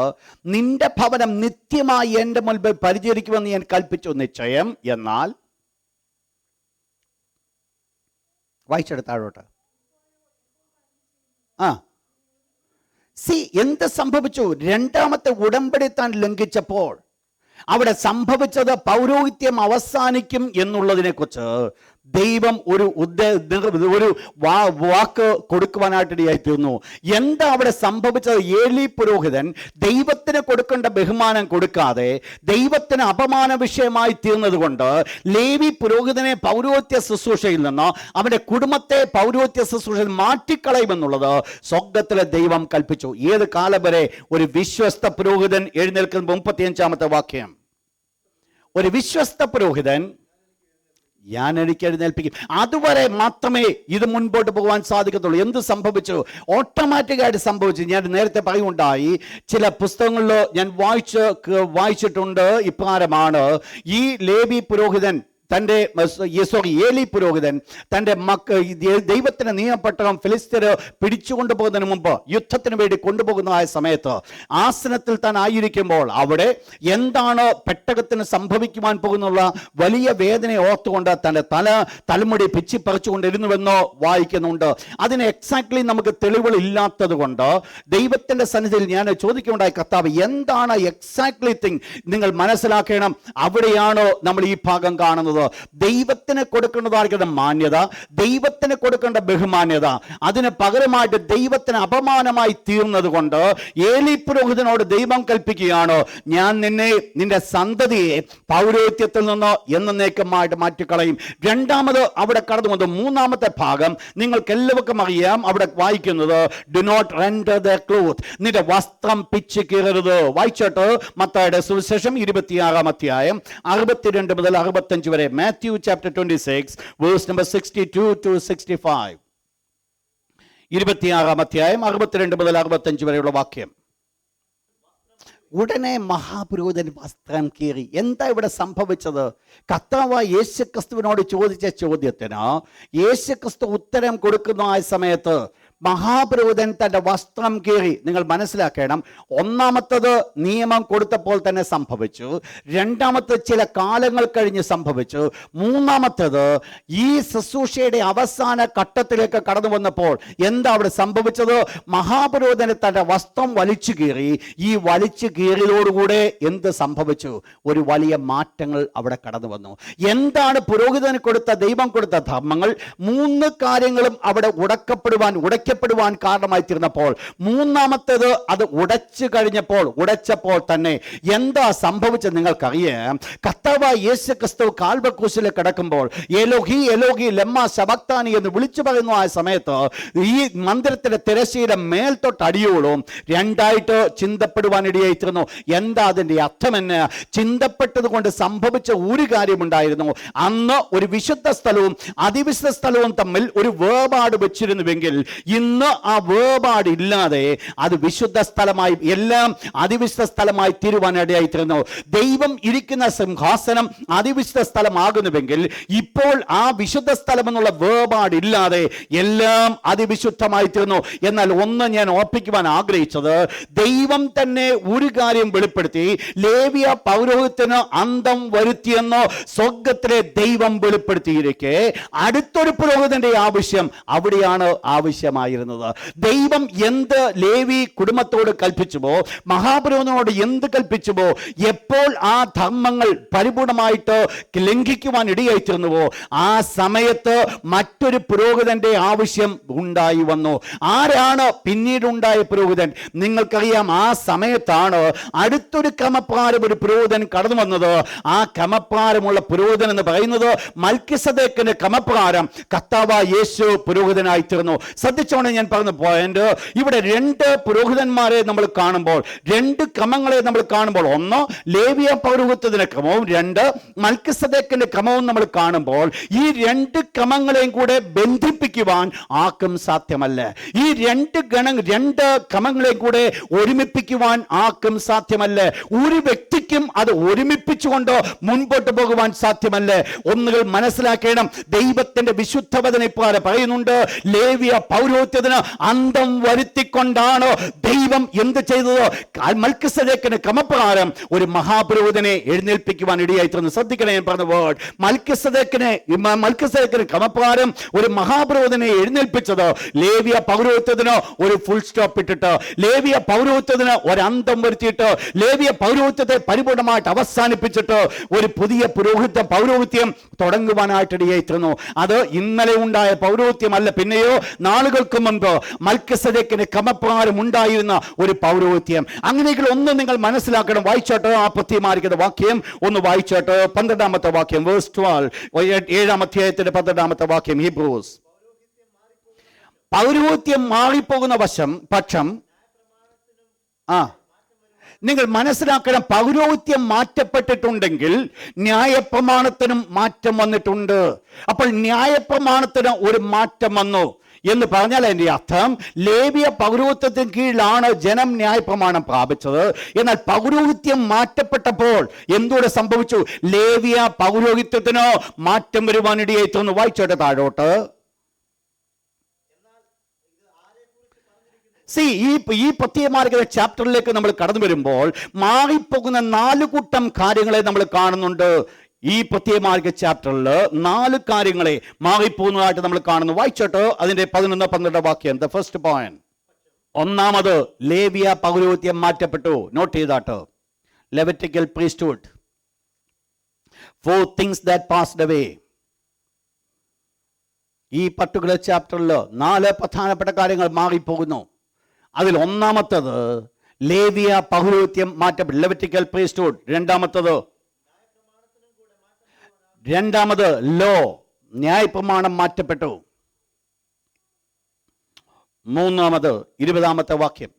നിന്റെ ഭവനം നിത്യമായി എൻ്റെ മുൻപിൽ പരിചരിക്കുമെന്ന് ഞാൻ കൽപ്പിച്ചു നിശ്ചയം. എന്നാൽ വായിച്ചെടുത്താഴോട്ട് എന്ത് സംഭവിച്ചു? രണ്ടാമത്തെ ഉടമ്പടി താൻ ലംഘിച്ചപ്പോൾ അവിടെ സംഭവിച്ചത് പൗരോഹിത്യം അവസാനിക്കും എന്നുള്ളതിനെ കുറിച്ച് ദൈവം ഒരു വാക്ക് കൊടുക്കുവാനായിട്ടിടയായി തീർന്നു. എന്താ അവിടെ സംഭവിച്ചത്? ഏലി പുരോഹിതൻ ദൈവത്തിന് കൊടുക്കേണ്ട ബഹുമാനം കൊടുക്കാതെ ദൈവത്തിന് അപമാന വിഷയമായി തീർന്നത് കൊണ്ട് ലേവി പുരോഹിതനെ പൗരോഹിത്യ ശുശ്രൂഷയിൽ നിന്ന് അവന്റെ കുടുംബത്തെ പൗരോഹിത്യ ശുശ്രൂഷയിൽ മാറ്റിക്കളയുമെന്നുള്ളത് സ്വർഗ്ഗത്തിലെ ദൈവം കൽപ്പിച്ചു. ഏത് കാലം വരെ? ഒരു വിശ്വസ്ത പുരോഹിതൻ എഴുന്നേൽക്കുന്ന 35-ാമത്തെ വാക്യം, ഒരു വിശ്വസ്ത പുരോഹിതൻ ഞാൻ എനിക്ക് എഴുന്നേൽപ്പിക്കും. അതുവരെ മാത്രമേ ഇത് മുൻപോട്ട് പോകാൻ സാധിക്കത്തുള്ളൂ. എന്ത് സംഭവിച്ചു? ഓട്ടോമാറ്റിക്കായിട്ട് സംഭവിച്ചു. ഞാൻ നേരത്തെ പറയുണ്ടായി, ചില പുസ്തകങ്ങളിൽ ഞാൻ വായിച്ചിട്ടുണ്ട്. ഇപ്രകാരമാണ്, ഈ ലേവി പുരോഹിതൻ ഏലി പുരോഹിതൻ തൻ്റെ ദൈവത്തിന് നിയമപ്പെട്ടകം ഫിലിസ്ത്യർ പിടിച്ചുകൊണ്ടു പോകുന്നതിന് മുമ്പ് യുദ്ധത്തിന് വേണ്ടി കൊണ്ടുപോകുന്നതായ സമയത്ത് ആസനത്തിൽ താൻ ആയിരിക്കുമ്പോൾ അവിടെ എന്താണ് പെട്ടകത്തിന് സംഭവിക്കുവാൻ പോകുന്നുള്ള വലിയ വേദന ഓർത്തുകൊണ്ട് തൻ്റെ തലമുടി പിച്ചിപ്പറിച്ചുകൊണ്ടിരുന്നുവെന്നോ വായിക്കുന്നുണ്ട്. അതിന് എക്സാക്ട്ലി നമുക്ക് തെളിവുകൾ ഇല്ലാത്തത് കൊണ്ട് ദൈവത്തിന്റെ സന്നിധിയിൽ ഞാൻ ചോദിക്കുകയുണ്ടായി, കർത്താവ് എന്താണ് എക്സാക്ട്ലി തിങ്? നിങ്ങൾ മനസ്സിലാക്കണം, അവിടെയാണോ നമ്മൾ ഈ ഭാഗം കാണുന്നത്? ദൈവത്തിന് കൊടുക്കേണ്ടതായിരിക്കുന്ന മാന്യത, ദൈവത്തിന് കൊടുക്കേണ്ട ബഹുമാന്യത, അതിന് പകരമായിട്ട് ദൈവത്തിന് അപമാനമായി തീർന്നത് കൊണ്ട് ഏലി പുരോഹിതനോട് ദൈവം കൽപ്പിക്കുകയാണ്, ഞാൻ നിന്റെ സന്തതിയെ പൗരോഹിത്യത്തിൽ നിന്ന് എന്നേക്കുമായിട്ട് മാറ്റിക്കളയും. രണ്ടാമത് അവിടെ കടന്നു വന്നത് 3-ാമത്തെ ഭാഗം നിങ്ങൾക്ക് എല്ലാവർക്കും അറിയാം. അവിടെ വായിക്കുന്നത്, do not render the cloth, നിന്റെ വസ്ത്രം പിച്ച് കീറരുത്. വായിച്ചോട്ട് മത്തായിയുടെ സുവിശേഷം 26-ാം അധ്യായം 62 മുതൽ 65 വരെ. Matthew chapter 26 verse number 62 to 65. 26-ാം അധ്യായം 62 മുതൽ 65 വരെയുള്ള വാക്യം. ഉടനെ മഹാപുരോഹിതൻ വസ്ത്രം കീറി. എന്താ ഇവിടെ സംഭവിച്ചത്? കർത്താവ് യേശുക്രിസ്തുവിനോട് ചോദിച്ച ചോദ്യത്തിന് യേശുക്രിസ്തു ഉത്തരം കൊടുക്കുന്ന ആ സമയത്ത് മഹാപുരോഹിതൻ തൻ്റെ വസ്ത്രം കീറി. നിങ്ങൾ മനസ്സിലാക്കണം, ഒന്നാമത്തത് നിയമം കൊടുത്തപ്പോൾ തന്നെ സംഭവിച്ചു, രണ്ടാമത്തത് ചില കാലങ്ങൾ കഴിഞ്ഞ് സംഭവിച്ചു, മൂന്നാമത്തത് ഈ ശുശ്രൂഷയുടെ അവസാന ഘട്ടത്തിലേക്ക് കടന്നു വന്നപ്പോൾ എന്താ അവിടെ സംഭവിച്ചത്? മഹാപുരോഹിതൻ തൻ്റെ വസ്ത്രം വലിച്ചു കീറി. ഈ വലിച്ചു കീറിയതോടുകൂടെ എന്ത് സംഭവിച്ചു? ഒരു വലിയ മാറ്റങ്ങൾ അവിടെ കടന്നു വന്നു. എന്താണ് പുരോഹിതന് ദൈവം കൊടുത്ത ധർമ്മങ്ങൾ? 3 കാര്യങ്ങളും അവിടെ ഉടയ്ക്കപ്പെടുവാൻ കാരണമായി തീർന്നപ്പോൾ, മൂന്നാമത്തേത് അത് ഉടച്ചപ്പോൾ തന്നെ എന്താ സംഭവിച്ചത് നിങ്ങൾക്കറിയാം. കർത്താവായ യേശുക്രിസ്തു കാൽവരി ക്രൂശിൽ കിടക്കുമ്പോൾ എലോഹി എലോഹി ലമ്മ ശബക്താനി എന്ന് വിളിച്ചു പറയുന്ന ആ സമയത്ത് ഈ മന്ദിരത്തിന്റെ തിരശ്ശീല മേൽത്തൊട്ട് അടിയോളം രണ്ടായിട്ട് ചിന്തപ്പെടുവാനിടയായി തീർന്നു. എന്താ അതിന്റെ അർത്ഥം? എന്ന് ചിന്തപ്പെട്ടത് കൊണ്ട് സംഭവിച്ച ഒരു കാര്യമുണ്ടായിരുന്നു. അന്ന് ഒരു വിശുദ്ധ സ്ഥലവും അതിവിശുദ്ധ സ്ഥലവും തമ്മിൽ ഒരു വേർപാട് വെച്ചിരുന്നുവെങ്കിൽ ഇന്ന് ആ വേർപാടില്ലാതെ അത് വിശുദ്ധ സ്ഥലമായി, എല്ലാം അതിവിശുദ്ധ സ്ഥലമായി തീരുവാനിടയായി തീർന്നു. ദൈവം ഇരിക്കുന്ന സിംഹാസനം അതിവിശുദ്ധ സ്ഥലമാകുന്നുവെങ്കിൽ ഇപ്പോൾ ആ വിശുദ്ധ സ്ഥലം എന്നുള്ള വേർപാടില്ലാതെ എല്ലാം അതിവിശുദ്ധമായി തീർന്നു. എന്നാൽ ഒന്ന് ഞാൻ ഓർപ്പിക്കുവാൻ ആഗ്രഹിച്ചത്, ദൈവം തന്നെ ഒരു കാര്യം വെളിപ്പെടുത്തി, ലേവ്യ പൗരോഹിത്യത്തിന് അന്തം വരുത്തിയെന്ന് സ്വർഗ്ഗത്തിലെ ദൈവം വെളിപ്പെടുത്തിയിരിക്കെ അടുത്തൊരു പുരോഹിതന്റെ ആവശ്യം അവിടെയാണ് ആവശ്യമായി പുരോഹിതനായിരുന്നത്. ദൈവം എന്ത് ലേവി കുടുംബത്തോട് കൽപ്പിച്ചുവോ, മഹാപുരോഹിതനോട് എന്ത് കൽപ്പിച്ചുവോ, എപ്പോൾ ആ ധർമ്മങ്ങൾ പരിപൂർണമായിട്ട് ലംഘിക്കുവാൻ ഇടയായിത്തീർന്നുവോ, ആ സമയത്ത് മറ്റൊരു പുരോഹിതന്റെ ആവശ്യം ഉണ്ടായി വന്നു. ആരാണ് പിന്നീടുണ്ടായ പുരോഹിതൻ? നിങ്ങൾക്കറിയാം, ആ സമയത്താണ് അടുത്തൊരു ക്രമപ്രകാരം ഒരു പുരോഹിതൻ കടന്നു വന്നത്. ആ ക്രമപ്രകാരമുള്ള പുരോഹിതൻ എന്ന് പറയുന്നത് മൽക്കിസദേക്കിന്റെ ക്രമപ്രകാരം കർത്താവായ യേശു പുരോഹിതനായി തീർന്നു. ശ്രദ്ധിച്ചോണ്ട് ഞാൻ പറഞ്ഞ പോയിന്റ്, ഇവിടെ രണ്ട് പുരോഹിതന്മാരെ നമ്മൾ കാണുമ്പോൾ, രണ്ട് ക്രമങ്ങളെ നമ്മൾ കാണുമ്പോൾ, ഒന്ന് ലേവിയ പൗരോഹിത്യത്തിന്റെ ക്രമവും രണ്ട് മൽക്കിസദേക്കിന്റെ ക്രമവും നമ്മൾ കാണുമ്പോൾ, ഈ രണ്ട് ക്രമങ്ങളെയും കൂടെ ബന്ധിപ്പിക്കുവാൻ ആർക്കും സാധ്യമല്ല. ഈ രണ്ട് ക്രമങ്ങളെയും കൂടെ ഒരുമിപ്പിക്കുവാൻ ആർക്കും സാധ്യമല്ല. ഒരു വ്യക്തിക്കും അത് ഒരുമിപ്പിച്ചുകൊണ്ട് മുൻപോട്ട് പോകുവാൻ സാധ്യമല്ല. ഒന്നുകൾ മനസ്സിലാക്കണം, ദൈവത്തിന്റെ വിശുദ്ധ വചനം ഇപ്രകാരം പറയുന്നുണ്ട്, ലേവിയ പൗരോഹിത്യത്തിന് അന്തം വരുത്തിക്കൊണ്ടാണ് ദൈവം എന്ത് ചെയ്തത്? മൽക്കിസദേക്കിന്റെ ക്രമപ്രകാരം ഒരു മഹാപുരോഹിതനെ എഴുന്നേൽപ്പിക്കുവാൻ ഇടയായിത്തീർന്നു. ശ്രദ്ധിക്കണം, ഞാൻ പറഞ്ഞ വേർഡ്, മൽക്കിസദേക്കിന് ക്രമപ്രകാരം ഒരു മഹാപുരോഹിതനെ എഴുന്നേൽപ്പിച്ചത് ലേവിയ പൗരോഹിത്യത്തിന് ഒരു ഫുൾ സ്റ്റോപ്പ് ഇട്ടിട്ട്, ലേവിയ പൗരോഹിത്യത്തിന് ഒരു അന്തം വരുത്തിയിട്ട്, ലേവിയ പൗരോഹിത്യത്തെ പരിപൂർണമായിട്ട് അവസാനിപ്പിച്ചിട്ട് ഒരു പുതിയ പൗരോഹിത്യം തുടങ്ങുവാനായിട്ട് ഇടയായിത്തീർന്നു. അത് ഇന്നലെ ഉണ്ടായ പൗരോഹിത്യമല്ല, പിന്നെയോ നാളുകൾക്ക് മുൻപ് മൽക്കിസദേക്കിന്റെ ക്രമപ്രകാരം ഉണ്ടായിരുന്ന ഒരു പൗരോഹിത്യം. അങ്ങനെയെങ്കിൽ ഒന്ന് നിങ്ങൾ മനസ്സിലാക്കണം. വായിച്ചോട്ട് ആ പ്രത്യമായിരിക്കുന്ന വാക്യം ഒന്ന് വായിച്ചോട്ട്, 12ാമത്തെ വാക്യം, വേഴ്സ് 12, 7-ാം അധ്യായത്തിന്റെ 12ാമത്തെ വാക്യം, ഹീബ്രൂസ്. പൗരോഹിത്യം മാറിപ്പോകുന്ന പക്ഷം നിങ്ങൾ മനസ്സിലാക്കണം, പൗരോഹിത്യം മാറ്റപ്പെട്ടിട്ടുണ്ടെങ്കിൽ ന്യായപ്രമാണത്തിനും മാറ്റം വന്നിട്ടുണ്ട്. അപ്പോൾ ന്യായപ്രമാണത്തിന് ഒരു മാറ്റം വന്നു എന്ന് പറഞ്ഞാൽ അതിന്റെ അർത്ഥം, ലേവിയ പൗരോഹിത്യത്തിന് കീഴിലാണ് ജനം ന്യായപ്രമാണം പ്രാപിച്ചത്. എന്നാൽ പൗരോഹിത്യം മാറ്റപ്പെട്ടപ്പോൾ എന്തുകൂടെ സംഭവിച്ചു? ലേവിയ പൗരോഹിത്യത്തിന് മാറ്റം വരുവാനിടയായി തോന്നുന്നു. വായിച്ചോട്ടെ താഴോട്ട്. ഈ പ്രത്യേകമായ ചാപ്റ്ററിലേക്ക് നമ്മൾ കടന്നു വരുമ്പോൾ മാറിപ്പോകുന്ന 4 കൂട്ടം കാര്യങ്ങളെ നമ്മൾ കാണുന്നുണ്ട്. ഈ പ്രത്യേകമായ ചാപ്റ്ററിൽ 4 കാര്യങ്ങളെ മാറിപ്പോകുന്നതായിട്ട് നമ്മൾ കാണുന്നു. വായിച്ചോട്ടോ അതിന്റെ 11-12 വാക്യം. ദ ഫസ്റ്റ് പോയിന്റ്, ഒന്നാമത് ലേവിയ പൗരോഹിത്യം മാറ്റപ്പെട്ടു. നോട്ട് ചെയ്താട്ടോ, Levitical priesthood, 4 things that passed away. ഈ പർട്ടിക്കുലർ ചാപ്റ്ററിൽ 4 പ്രധാനപ്പെട്ട കാര്യങ്ങൾ മാറിപ്പോകുന്നു. അതിൽ ഒന്നാമത്തത് ലേവിയ പൗരോഹിത്യം മാറ്റപ്പെട്ടു, ലെവിറ്റിക്കൽ പ്രീസ്റ്റ്ഹുഡ്. രണ്ടാമത് ലോ, ന്യായപ്രമാണം മാറ്റപ്പെട്ടു. മൂന്നാമത് 20ാമത്തെ വാക്യം,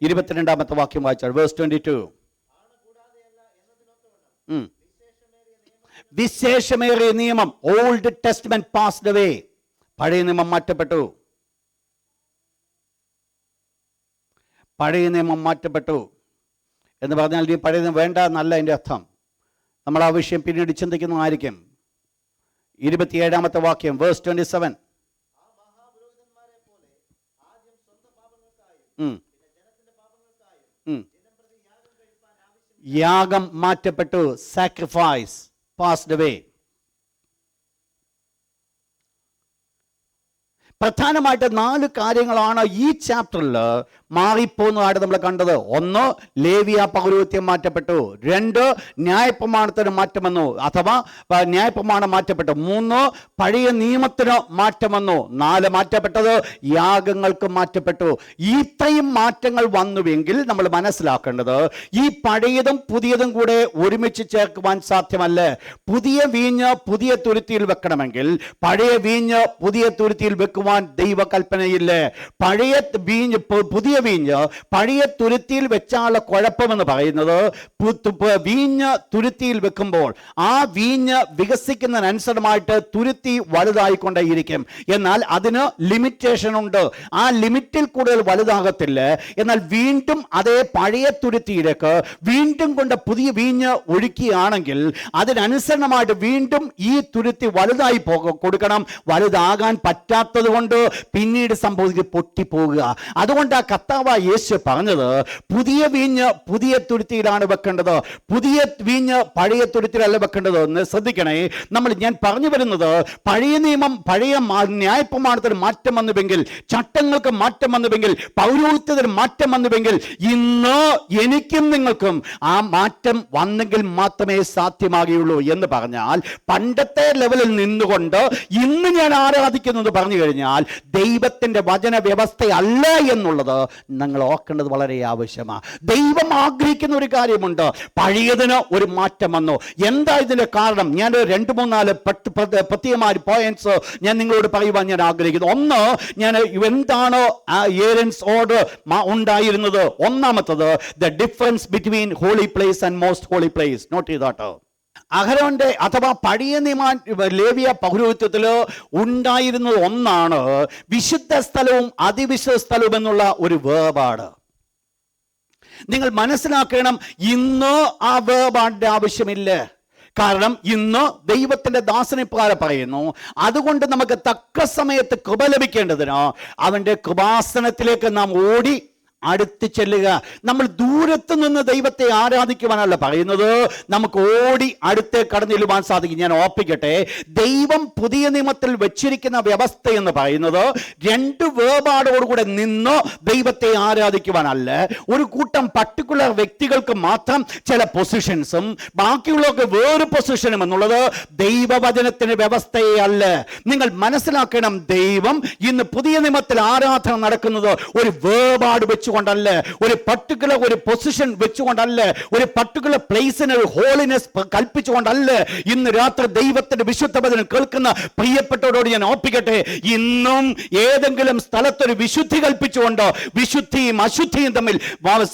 22ാമത്തെ വാക്യം വായിച്ചാൽ, വേഴ്സ് 22. വിശേഷമേറിയ നിയമം, ഓൾഡ് ടെസ്റ്റ്മെന്റ് പാസ്ഡ് അവേ. പഴയ നിയമം മാറ്റപ്പെട്ടു. പഴയ നിയമം മാറ്റപ്പെട്ടു എന്ന് പറഞ്ഞാൽ ഈ പഴയ നിയമം വേണ്ട എന്നല്ല എൻ്റെ അർത്ഥം. നമ്മൾ ആ വിഷയം പിന്നീട് ചിന്തിക്കുന്നതായിരിക്കും. 27ാമത്തെ വാക്യം, വേഴ്സ് 27. യാഗം മാറ്റപ്പെട്ടു, സാക്രിഫൈസ് passed away. പ്രധാനമായിട്ട് 4 കാര്യങ്ങളാണ് ഈ ചാപ്റ്ററിൽ മാറിപ്പോകുന്നതായിട്ട് നമ്മൾ കണ്ടത്. 1, ലേവിയ പൗരോഹിത്യം മാറ്റപ്പെട്ടു. 2, ന്യായപ്രമാണത്തിന് മാറ്റം വന്നു, അഥവാ ന്യായപ്രമാണം മാറ്റപ്പെട്ടു. 3, പഴയ നിയമത്തിന് മാറ്റം വന്നു. 4, മാറ്റപ്പെട്ടത് യാഗങ്ങൾക്ക് മാറ്റപ്പെട്ടു. ഇത്രയും മാറ്റങ്ങൾ വന്നുവെങ്കിൽ നമ്മൾ മനസ്സിലാക്കേണ്ടത്, ഈ പഴയതും പുതിയതും കൂടെ ഒരുമിച്ച് ചേർക്കുവാൻ സാധ്യമല്ല. പുതിയ വീഞ്ഞ് പുതിയ തുരുത്തിയിൽ വെക്കണമെങ്കിൽ പഴയ വീഞ്ഞ് പുതിയ തുരുത്തിയിൽ വെക്കുവാൻ ദൈവകൽപ്പനയില്ല. പുതിയ വീഞ്ഞ് പഴയ തുരുത്തിയിൽ വെച്ചാലുള്ള കുഴപ്പമെന്ന് പറയുന്നത്, വീഞ്ഞ് തുരുത്തിയിൽ വെക്കുമ്പോൾ ആ വീഞ്ഞ് വികസിക്കുന്നതിനനുസൃതമായിട്ട് തുരുത്തി വലുതായിക്കൊണ്ടേയിരിക്കും. എന്നാൽ അതിന് ലിമിറ്റേഷൻ ഉണ്ട്. ആ ലിമിറ്റിൽ കൂടുതൽ വലുതാകത്തില്ല. എന്നാൽ വീണ്ടും അതേ പഴയ തുരുത്തിയിലേക്ക് വീണ്ടും കൊണ്ട് പുതിയ വീഞ്ഞ് ഒഴുക്കിയാണെങ്കിൽ അതിനനുസരണമായിട്ട് വീണ്ടും ഈ തുരുത്തി വലുതായി കൊടുക്കണം. വലുതാകാൻ പറ്റാത്തത് കൊണ്ട് പിന്നീട് സംഭവിക്കുക പൊട്ടിപ്പോകുക. അതുകൊണ്ട് ആ കർത്താവായ യേശു പറഞ്ഞത് പുതിയ വീഞ്ഞ് പുതിയ തുരുത്തിയിലാണ് വെക്കേണ്ടത്, പുതിയ വീഞ്ഞ് പഴയ തുരുത്തിയിലല്ല വെക്കേണ്ടത് എന്ന് ശ്രദ്ധിക്കണേ. ഞാൻ പറഞ്ഞു വരുന്നത്, പഴയ നിയമം, പഴയ ന്യായപ്രമാണത്തിന് മാറ്റം വന്നുവെങ്കിൽ, ചട്ടങ്ങൾക്ക് മാറ്റം വന്നുവെങ്കിൽ, പൗരോഹിത്യത്തിന് മാറ്റം വന്നുവെങ്കിൽ, ഇന്ന് എനിക്കും നിങ്ങൾക്കും ആ മാറ്റം വന്നെങ്കിൽ മാത്രമേ സാധ്യമാകുകയുള്ളൂ. എന്ന് പറഞ്ഞാൽ പണ്ടത്തെ ലെവലിൽ നിന്നുകൊണ്ട് ഇന്ന് ഞാൻ ആരാധിക്കുന്നത് പറഞ്ഞു കഴിഞ്ഞാൽ ദൈവത്തിന്റെ വചന വ്യവസ്ഥയല്ല എന്നുള്ളത് നിങ്ങൾ ഓർക്കേണ്ടത് വളരെ ആവശ്യമാണ്. ദൈവം ആഗ്രഹിക്കുന്ന ഒരു കാര്യമുണ്ട്, പഴയതിന് ഒരു മാറ്റം വന്നു. എന്താ ഇതിന്റെ കാരണം? ഞാൻ 2-3-4 പ്രത്യേകമായ പോയിന്റ്സ് ഞാൻ നിങ്ങളോട് പറയുവാൻ ഞാൻ ആഗ്രഹിക്കുന്നു. ഒന്ന്, ഞാൻ എന്താണ് ഏരൻസ് ഓർഡർ ഉണ്ടായിരുന്നത്? ഒന്നാമത്തത്, the difference between holy place and most holy place. Note ചെയ്താട്ടോ. അഹരോന്റെ അഥവാ പഴയ നിയമ ലേവ്യ പൗരോഹിത്യത്തിൽ ഉണ്ടായിരുന്നത് ഒന്നാണ് വിശുദ്ധ സ്ഥലവും അതിവിശുദ്ധ സ്ഥലവും എന്നുള്ള ഒരു വേർപാട്. നിങ്ങൾ മനസ്സിലാക്കണം, ഇന്ന് ആ വേർപാടിന്റെ ആവശ്യമില്ല. കാരണം ഇന്ന് ദൈവത്തിന്റെ ദാസനെ പ്രകാരം പറയുന്നു, അതുകൊണ്ട് നമുക്ക് തക്ക സമയത്ത് കൃപ ലഭിക്കേണ്ടതിന് അവന്റെ കൃപാസനത്തിലേക്ക് നാം ഓടി അടുത്ത് ചെല്ലുക. നമ്മൾ ദൂരത്ത് നിന്ന് ദൈവത്തെ ആരാധിക്കുവാനല്ല പറയുന്നത്, നമുക്ക് ഓടി അടുത്ത് കടന്നു ചെല്ലുവാൻ സാധിക്കും. ഞാൻ ഓർപ്പിക്കട്ടെ, ദൈവം പുതിയ നിയമത്തിൽ വെച്ചിരിക്കുന്ന വ്യവസ്ഥ എന്ന് പറയുന്നത് 2 വേർപാടോടുകൂടെ നിന്ന് ദൈവത്തെ ആരാധിക്കുവാനല്ല. ഒരു കൂട്ടം പർട്ടിക്കുലർ വ്യക്തികൾക്ക് മാത്രം ചില പൊസിഷൻസും ബാക്കിയുള്ളവർക്ക് വേറെ പൊസിഷനും എന്നുള്ളത് ദൈവവചനത്തിന് വ്യവസ്ഥയെ അല്ല. നിങ്ങൾ മനസ്സിലാക്കണം, ദൈവം ഇന്ന് പുതിയ നിയമത്തിൽ ആരാധന നടക്കുന്നത് ഒരു വേർപാട് വെച്ച് കൊണ്ടല്ല, ഒരു പർട്ടിക്കുലർ ഒരു പൊസിഷൻ വെച്ചുകൊണ്ടല്ല, ഒരു പർട്ടിക്കുലർ പ്ലേസിന് ഒരു ഹോളിനെസ് കൽപ്പിച്ചുകൊണ്ടല്ല. ഇന്ന് രാത്രി ദൈവത്തിന്റെ വിശുദ്ധ വചനം കേൾക്കുന്ന പ്രിയപ്പെട്ടവരോട് ഞാൻ ഓർപ്പിക്കട്ടെ, ഇന്നും ഏതെങ്കിലും സ്ഥലത്തൊരു വിശുദ്ധി കൽപ്പിച്ചുകൊണ്ട് വിശുദ്ധിയും അശുദ്ധിയും തമ്മിൽ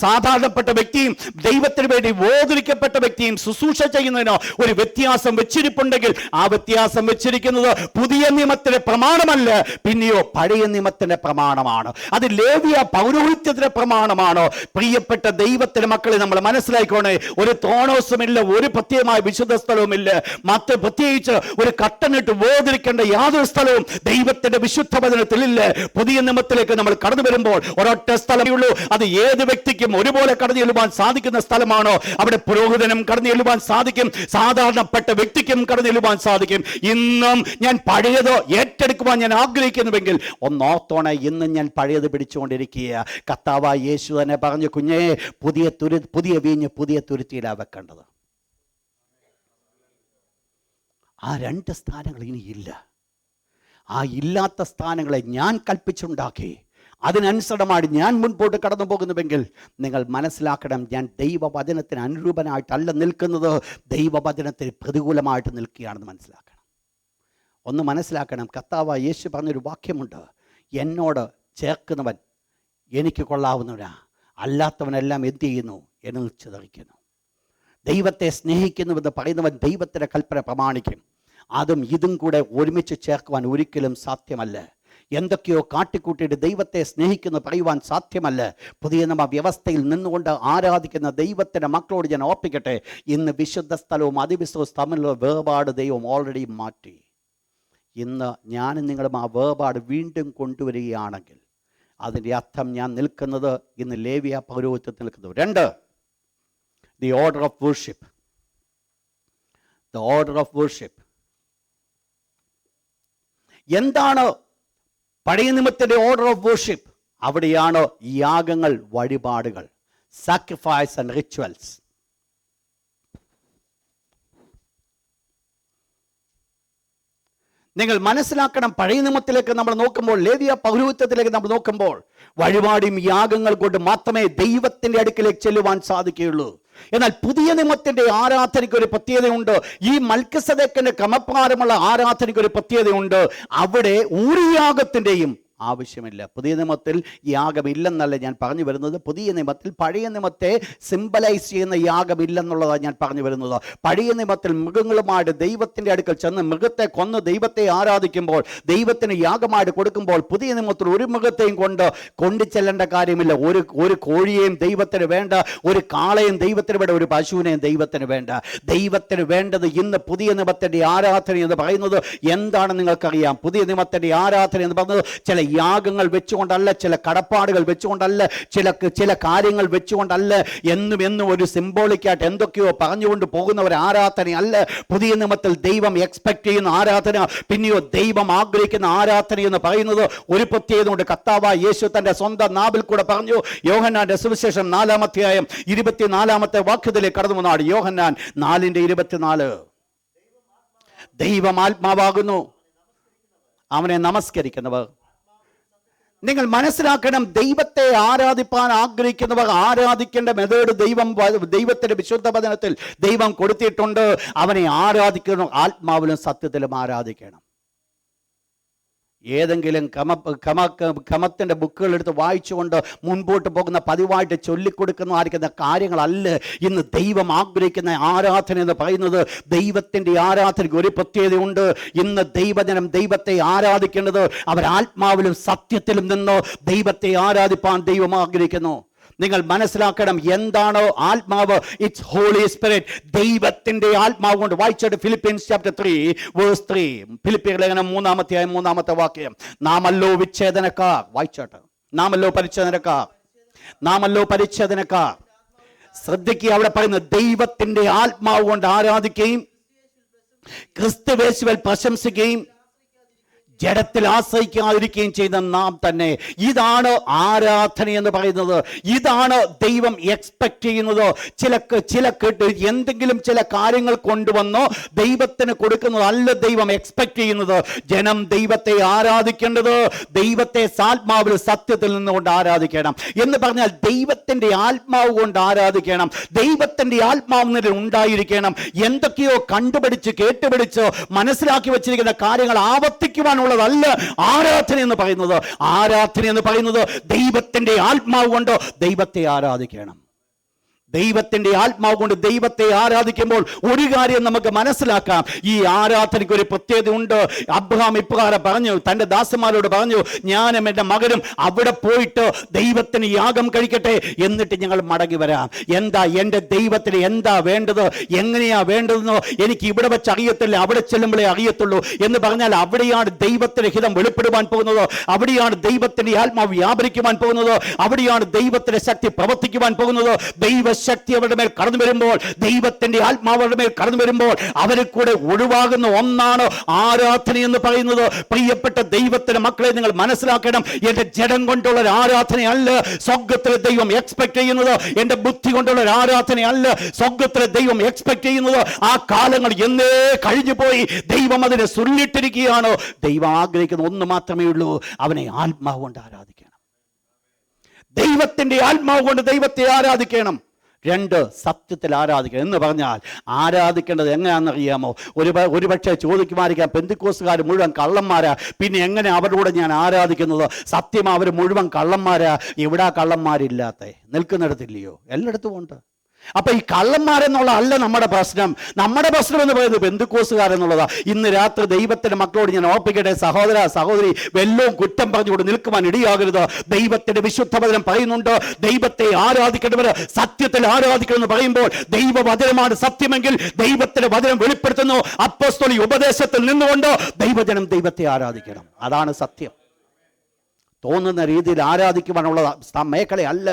സാധാരണപ്പെട്ട വ്യക്തിയും ദൈവത്തിന് വേണ്ടി വേദനിക്കപ്പെട്ട വ്യക്തിയും ശുശ്രൂഷ ചെയ്യുന്നതിനോ ഒരു വ്യത്യാസം വെച്ചിരിപ്പുണ്ടെങ്കിൽ ആ വ്യത്യാസം വെച്ചിരിക്കുന്നത് പുതിയ നിയമത്തിന്റെ പ്രമാണമല്ല, പിന്നെയോ പഴയ നിയമത്തിന്റെ പ്രമാണമാണ്. അത് ലേവ്യ പൗരോഹിത്യത്തിന്റെ പ്രമാണമാണോ? പ്രിയപ്പെട്ട ദൈവത്തിന്റെ മക്കളെ, നമ്മൾ മനസ്സിലാക്കണേ, ഒരു ത്രോണോസുമില്ല, ഒരു പ്രത്യേകമായ വിശുദ്ധ സ്ഥലവുമില്ല, മറ്റ് പ്രത്യേകിച്ച് ഒരു കട്ടനിട്ട് വേദനിക്കേണ്ട യാതൊരു സ്ഥലവും ദൈവത്തിന്റെ വിശുദ്ധ വചനത്തിലില്ല. പുതിയ നിയമത്തിലേക്ക് നമ്മൾ കടന്നു വരുമ്പോൾ ഒരൊറ്റ സ്ഥലമേ ഉള്ളൂ. അത് ഏത് വ്യക്തിക്കും ഒരുപോലെ കടന്നു ചെല്ലുവാൻ സാധിക്കുന്ന സ്ഥലമാണോ? അവിടെ പുരോഹിതനും കടന്നു ചെല്ലുവാൻ സാധിക്കും, സാധാരണപ്പെട്ട വ്യക്തിക്കും കടന്നു ചെല്ലുവാൻ സാധിക്കും. ഇന്നും ഞാൻ പഴയത് ഏറ്റെടുക്കുവാൻ ഞാൻ ആഗ്രഹിക്കുന്നുവെങ്കിൽ ഒന്നോർത്തോണെ, ഇന്നും ഞാൻ പഴയത് പിടിച്ചുകൊണ്ടിരിക്കുക. കർത്താവായ യേശു തന്നെ പറഞ്ഞു, കുഞ്ഞേ, പുതിയ വീഞ്ഞ് പുതിയ തുരുത്തിയിലാണ് വെക്കേണ്ടത്. ആ 2 സ്ഥാനങ്ങൾ ഇനിയില്ല. ആ ഇല്ലാത്ത സ്ഥാനങ്ങളെ ഞാൻ കൽപ്പിച്ചുണ്ടാക്കി. അതിനനുസൃതമായി ഞാൻ മുൻപോട്ട് കടന്നു പോകുന്നുവെങ്കിൽ നിങ്ങൾ മനസ്സിലാക്കണം, ഞാൻ ദൈവവചനത്തിന് അനുരൂപനായിട്ടല്ല നിൽക്കുന്നത്, ദൈവവചനത്തിന് പ്രതികൂലമായിട്ട് നിൽക്കുകയാണെന്ന് മനസ്സിലാക്കണം. ഒന്ന് മനസ്സിലാക്കണം, കർത്താവായ യേശു പറഞ്ഞൊരു വാക്യമുണ്ട്, എന്നോട് ചേർക്കുന്നവൻ എനിക്ക് കൊള്ളാവുന്നവനാ, അല്ലാത്തവനെല്ലാം എന്ത് ചെയ്യുന്നു? എന്നിൽ ചിതറിക്കുന്നു. ദൈവത്തെ സ്നേഹിക്കുന്നുവെന്ന് പറയുന്നവൻ ദൈവത്തിൻ്റെ കൽപ്പന പ്രമാണിക്കും. അതും ഇതും കൂടെ ഒരുമിച്ച് ചേർക്കുവാൻ ഒരിക്കലും സാധ്യമല്ല. എന്തൊക്കെയോ കാട്ടിക്കൂട്ടിയിട്ട് ദൈവത്തെ സ്നേഹിക്കുന്നു പറയുവാൻ സാധ്യമല്ല. പുതിയ നിയമ വ്യവസ്ഥയിൽ നിന്നുകൊണ്ട് ആരാധിക്കുന്ന ദൈവത്തിൻ്റെ മക്കളോട് ഞാൻ ഓർപ്പിക്കട്ടെ, ഇന്ന് വിശുദ്ധ സ്ഥലവും അതിവിശുദ്ധ തമ്മിലുള്ള വേർപാട് ദൈവം ഓൾറെഡി മാറ്റി. ഇന്ന് ഞാനും നിങ്ങളും ആ വേർപാട് വീണ്ടും കൊണ്ടുവരികയാണെങ്കിൽ അതിൻ്റെ അർത്ഥം ഞാൻ നിൽക്കുന്നത് ഇന്ന് ലേവ്യ പൗരോഹിത്യത്തിൽ നിൽക്കുന്നു. 2, the order of worship. The order of worship എന്താണ്? പഴയ നിയമത്തിൻ്റെ ഓർഡർ ഓഫ് വർഷിപ്പ്, അവിടെയാണ് യാഗങ്ങൾ, വഴിപാടുകൾ, സാക്രിഫൈസ് ആൻഡ് റിച്വൽസ്. നിങ്ങൾ മനസ്സിലാക്കണം, പഴയ നിയമത്തിലേക്ക് നമ്മൾ നോക്കുമ്പോൾ, ലേവ്യ പൗരോഹിത്യത്തിലേക്ക് നമ്മൾ നോക്കുമ്പോൾ വഴിപാടും യാഗങ്ങൾ കൊണ്ട് മാത്രമേ ദൈവത്തിൻ്റെ അടുക്കിലേക്ക് ചെല്ലുവാൻ സാധിക്കുകയുള്ളൂ. എന്നാൽ പുതിയ നിയമത്തിന്റെ ആരാധനയ്ക്ക് ഒരു പ്രത്യേകതയുണ്ട്. ഈ മൽക്കിസദേക്കിന്റെ ക്രമപ്രകാരമുള്ള ആരാധനയ്ക്ക് ഒരു പ്രത്യേകതയുണ്ട്. അവിടെ ഒരു യാഗത്തിൻ്റെയും ആവശ്യമില്ല. പുതിയ നിയമത്തിൽ യാഗമില്ലെന്നല്ല ഞാൻ പറഞ്ഞു വരുന്നത്. പുതിയ നിയമത്തിൽ പഴയ നിയമത്തെ സിംബലൈസ് ചെയ്യുന്ന യാഗമില്ലെന്നുള്ളതാണ് ഞാൻ പറഞ്ഞു വരുന്നത്. പഴയ നിയമത്തിൽ മൃഗങ്ങളുമായിട്ട് ദൈവത്തിൻ്റെ അടുക്കൽ ചെന്ന് മൃഗത്തെ കൊന്ന് ദൈവത്തെ ആരാധിക്കുമ്പോൾ, ദൈവത്തിന് യാഗമായിട്ട് കൊടുക്കുമ്പോൾ, പുതിയ നിയമത്തിൽ ഒരു മൃഗത്തെയും കൊണ്ടു ചെല്ലേണ്ട കാര്യമില്ല. ഒരു കോഴിയെയും ദൈവത്തിന് വേണ്ട, ഒരു കാളയും ദൈവത്തിന് വേണ്ട, ഒരു പശുവിനെയും ദൈവത്തിന് വേണ്ട. ദൈവത്തിന് വേണ്ടത് ഇന്ന് പുതിയ നിയമത്തിൻ്റെ ആരാധന എന്ന് പറയുന്നത് എന്താണെന്ന് നിങ്ങൾക്കറിയാം. പുതിയ നിയമത്തിൻ്റെ ആരാധന എന്ന് പറയുന്നത് ചില യാഗങ്ങൾ വെച്ചുകൊണ്ടല്ല, ചില കടപ്പാടുകൾ വെച്ചുകൊണ്ടല്ല, ചില കാര്യങ്ങൾ വെച്ചുകൊണ്ടല്ല, എന്നും ഒരു സിംബോളിക്കായിട്ട് എന്തൊക്കെയോ പറഞ്ഞുകൊണ്ട് പോകുന്ന ഒരു ആരാധനയല്ല പുതിയ നിയമത്തിൽ ദൈവം എക്സ്പെക്ട് ചെയ്യുന്ന ആരാധന. പിന്നെയോ ദൈവം ആഗ്രഹിക്കുന്ന ആരാധന എന്ന് പറയുന്നത് ഒരു പ്രത്യേകത കൊണ്ട് കർത്താവായ യേശു തന്റെ സ്വന്തം നാവിൽ കൂടെ പറഞ്ഞു. യോഹന്നാന്റെ സുവിശേഷം 4-ാം അധ്യായം 24-ാമത്തെ വാക്യത്തിലേക്ക് കടന്നു വന്നാണ്. യോഹന്നാൻ 4:24. ദൈവം ആത്മാവാകുന്നു, അവനെ നമസ്കരിക്കുന്നവർ. നിങ്ങൾ മനസ്സിലാക്കണം, ദൈവത്തെ ആരാധിപ്പാൻ ആഗ്രഹിക്കുന്നവർ ആരാധിക്കേണ്ട മെത്തേഡ് ദൈവത്തിന്റെ വിശുദ്ധ വചനത്തിൽ ദൈവം കൊടുത്തിട്ടുണ്ട്. അവനെ ആരാധിക്കണം, ആത്മാവിലും സത്യത്തിലും ആരാധിക്കണം. ഏതെങ്കിലും കമത്തിന്റെ ബുക്കുകൾ എടുത്ത് വായിച്ചുകൊണ്ട് മുൻപോട്ട് പോകുന്ന പതിവായിട്ട് ചൊല്ലിക്കൊടുക്കുന്ന കാര്യങ്ങളല്ല ഇന്ന് ദൈവം ആഗ്രഹിക്കുന്ന ആരാധന എന്ന് പറയുന്നത്. ദൈവത്തിന്റെ ആരാധനയ്ക്ക് ഒരു പ്രത്യേകതയുണ്ട്. ഇന്ന് ദൈവജനം ദൈവത്തെ ആരാധിക്കേണ്ടത് അവർ ആത്മാവിലും സത്യത്തിലും നിന്ന് ദൈവത്തെ ആരാധിപ്പാൻ ദൈവം ആഗ്രഹിക്കുന്നു. നിങ്ങൾ മനസ്സിലാക്കണം, എന്താണോ ആത്മാവ്? It's holy spirit. ദൈവത്തിന്റെ ആത്മാവ് കൊണ്ട് വായിച്ചിട്ട് ഫിലിപ്പീൻസ് ചാപ്റ്റർ 3:3, ഫിലിപ്പിയർ ലേഖനം 3-ാം അധ്യായം 3-ാമത്തെ വാക്യം. നാമല്ലോ വിച്ഛേദനക്കാർ. വായിച്ചോട്ടെ. നാമല്ലോ പരിച്ഛേദനക്കാർ. ശ്രദ്ധിക്കുക, അവിടെ പറയുന്നത് ദൈവത്തിന്റെ ആത്മാവ് കൊണ്ട് ആരാധിക്കുകയും ക്രിസ്തുയേശുവിൽ പ്രശംസിക്കുകയും ജഡത്തിൽ ആശ്രയിക്കാതിരിക്കുകയും ചെയ്യുന്ന നാം തന്നെ. ഇതാണ് ആരാധന എന്ന് പറയുന്നത്. ഇതാണ് ദൈവം എക്സ്പെക്ട് ചെയ്യുന്നത്. എന്തെങ്കിലും ചില കാര്യങ്ങൾ കൊണ്ടുവന്നോ ദൈവത്തിന് കൊടുക്കുന്നതല്ല ദൈവം എക്സ്പെക്ട് ചെയ്യുന്നത്. ജനം ദൈവത്തെ ആരാധിക്കേണ്ടത് ദൈവത്തെ ആത്മാവിൽ സത്യത്തിൽ നിന്നുകൊണ്ട് ആരാധിക്കണം എന്ന് പറഞ്ഞാൽ ദൈവത്തിന്റെ ആത്മാവ് കൊണ്ട് ആരാധിക്കണം. ദൈവത്തിന്റെ ആത്മാവ് ഉണ്ടായിരിക്കണം. എന്തൊക്കെയോ കണ്ടുപിടിച്ച് കേട്ടുപിടിച്ച് മനസ്സിലാക്കി വെച്ചിരിക്കുന്ന കാര്യങ്ങൾ ആവർത്തിക്കുവാനുള്ള ആരാധന എന്ന് പറയുന്നത്. ആരാധന എന്ന് പറയുന്നത് ദൈവത്തിന്റെ ആത്മാവ് കൊണ്ട് ദൈവത്തെ ആരാധിക്കണം. ദൈവത്തിന്റെ ആത്മാവ് കൊണ്ട് ദൈവത്തെ ആരാധിക്കുമ്പോൾ ഒരു കാര്യം നമുക്ക് മനസ്സിലാക്കാം, ഈ ആരാധനയ്ക്ക് ഒരു പ്രത്യേകത ഉണ്ട്. അബ്രഹാം ഇപ്രകാരം പറഞ്ഞു, തന്റെ ദാസന്മാരോട് പറഞ്ഞു, ഞാനും എൻ്റെ മകനും അവിടെ പോയിട്ട് ദൈവത്തിന് യാഗം കഴിക്കട്ടെ, എന്നിട്ട് ഞങ്ങൾ മടങ്ങി വരാം. എന്താ എൻ്റെ ദൈവത്തിന് എന്താ വേണ്ടത്, എങ്ങനെയാ വേണ്ടതെന്നോ എനിക്ക് ഇവിടെ വെച്ച് അറിയത്തില്ല, അവിടെ ചെല്ലുമ്പോഴേ അറിയത്തുള്ളൂ എന്ന് പറഞ്ഞാൽ അവിടെയാണ് ദൈവത്തിന്റെ ഹിതം വെളിപ്പെടുവാൻ പോകുന്നത്. അവിടെയാണ് ദൈവത്തിന്റെ ആത്മാവ് വ്യാപരിക്കുവാൻ പോകുന്നത്. അവിടെയാണ് ദൈവത്തിന്റെ ശക്തി പ്രവർത്തിക്കുവാൻ പോകുന്നത്. ദൈവശക്തി അവരുടെ മേൽ കടന്നു വരുമ്പോൾ, ദൈവത്തിന്റെ ആത്മാവ് അവരുടെ മേൽ കടന്നു വരുമ്പോൾ അവരെ കൂടെ ഒഴിവാകുന്ന ഒന്നാണ് ആരാധന എന്ന് പറയുന്നത്. പ്രിയപ്പെട്ട ദൈവത്തിന്റെ മക്കളെ, നിങ്ങൾ മനസ്സിലാക്കണം, എന്റെ ജഡം കൊണ്ടുള്ള ഒരു ആരാധനയല്ല സ്വർഗ്ഗത്തിലെ ദൈവം എക്സ്പെക്ട് ചെയ്യുന്നത്. എന്റെ ബുദ്ധി കൊണ്ടുള്ള ഒരു ആരാധനയല്ല സ്വർഗ്ഗത്തിലെ ദൈവം എക്സ്പെക്ട് ചെയ്യുന്നത്. ആ കാലങ്ങൾ എന്നേ കഴിഞ്ഞു പോയി. ദൈവം അതിനെ ചൊല്ലിട്ടിരിക്കുകയാണ്. ദൈവം ആഗ്രഹിക്കുന്ന ഒന്ന് മാത്രമേ ഉള്ളൂ, അവനെ ആത്മാവ് കൊണ്ട് ആരാധിക്കണം. ദൈവത്തിന്റെ ആത്മാവ് കൊണ്ട് ദൈവത്തെ ആരാധിക്കണം. 2, സത്യത്തിൽ ആരാധിക്കണം എന്ന് പറഞ്ഞാൽ ആരാധിക്കേണ്ടത് എങ്ങനെയാണെന്നറിയാമോ? ഒരുപക്ഷെ ചോദിക്കുമായിരിക്കാം, പെന്തിക്കോസ്തുകാർ മുഴുവൻ കള്ളന്മാരാ, പിന്നെ എങ്ങനെ അവരോട് ഞാൻ ആരാധിക്കുന്നത്? സത്യം, അവർ മുഴുവൻ കള്ളന്മാരാ. എവിടാ കള്ളന്മാരില്ലാത്ത? നിൽക്കുന്നിടത്തില്ലയോ? എല്ലായിടത്തും ഉണ്ട്. അപ്പൊ ഈ കള്ളന്മാരെന്നുള്ള അല്ല നമ്മുടെ പ്രശ്നം. നമ്മുടെ പ്രശ്നം എന്ന് പറയുന്നത് പെന്തിക്കോസ്തുകാരെന്നുള്ളതാ. ഇന്ന് രാത്രി ദൈവത്തിന്റെ മക്കളോട് ഞാൻ ഓർപ്പിക്കട്ടെ, സഹോദര സഹോദരി, വല്ലവും കുറ്റം പറഞ്ഞുകൊണ്ട് നിൽക്കുവാൻ ഇടയാകരുത്. ദൈവത്തിന്റെ വിശുദ്ധ വചനം പറയുന്നുണ്ട്, ദൈവത്തെ ആരാധിക്കേണ്ടവർ സത്യത്തിൽ ആരാധിക്കണം എന്ന് പറയുമ്പോൾ ദൈവവചനമാണ് സത്യമെങ്കിൽ ദൈവത്തിന്റെ വചനം വെളിപ്പെടുത്തുന്നു. അപ്പോസ്തലിക ഉപദേശത്തിൽ നിന്നുകൊണ്ട് ദൈവജനം ദൈവത്തെ ആരാധിക്കണം. അതാണ് സത്യം. തോന്നുന്ന രീതിയിൽ ആരാധിക്കുവാനുള്ള മേഖലയല്ല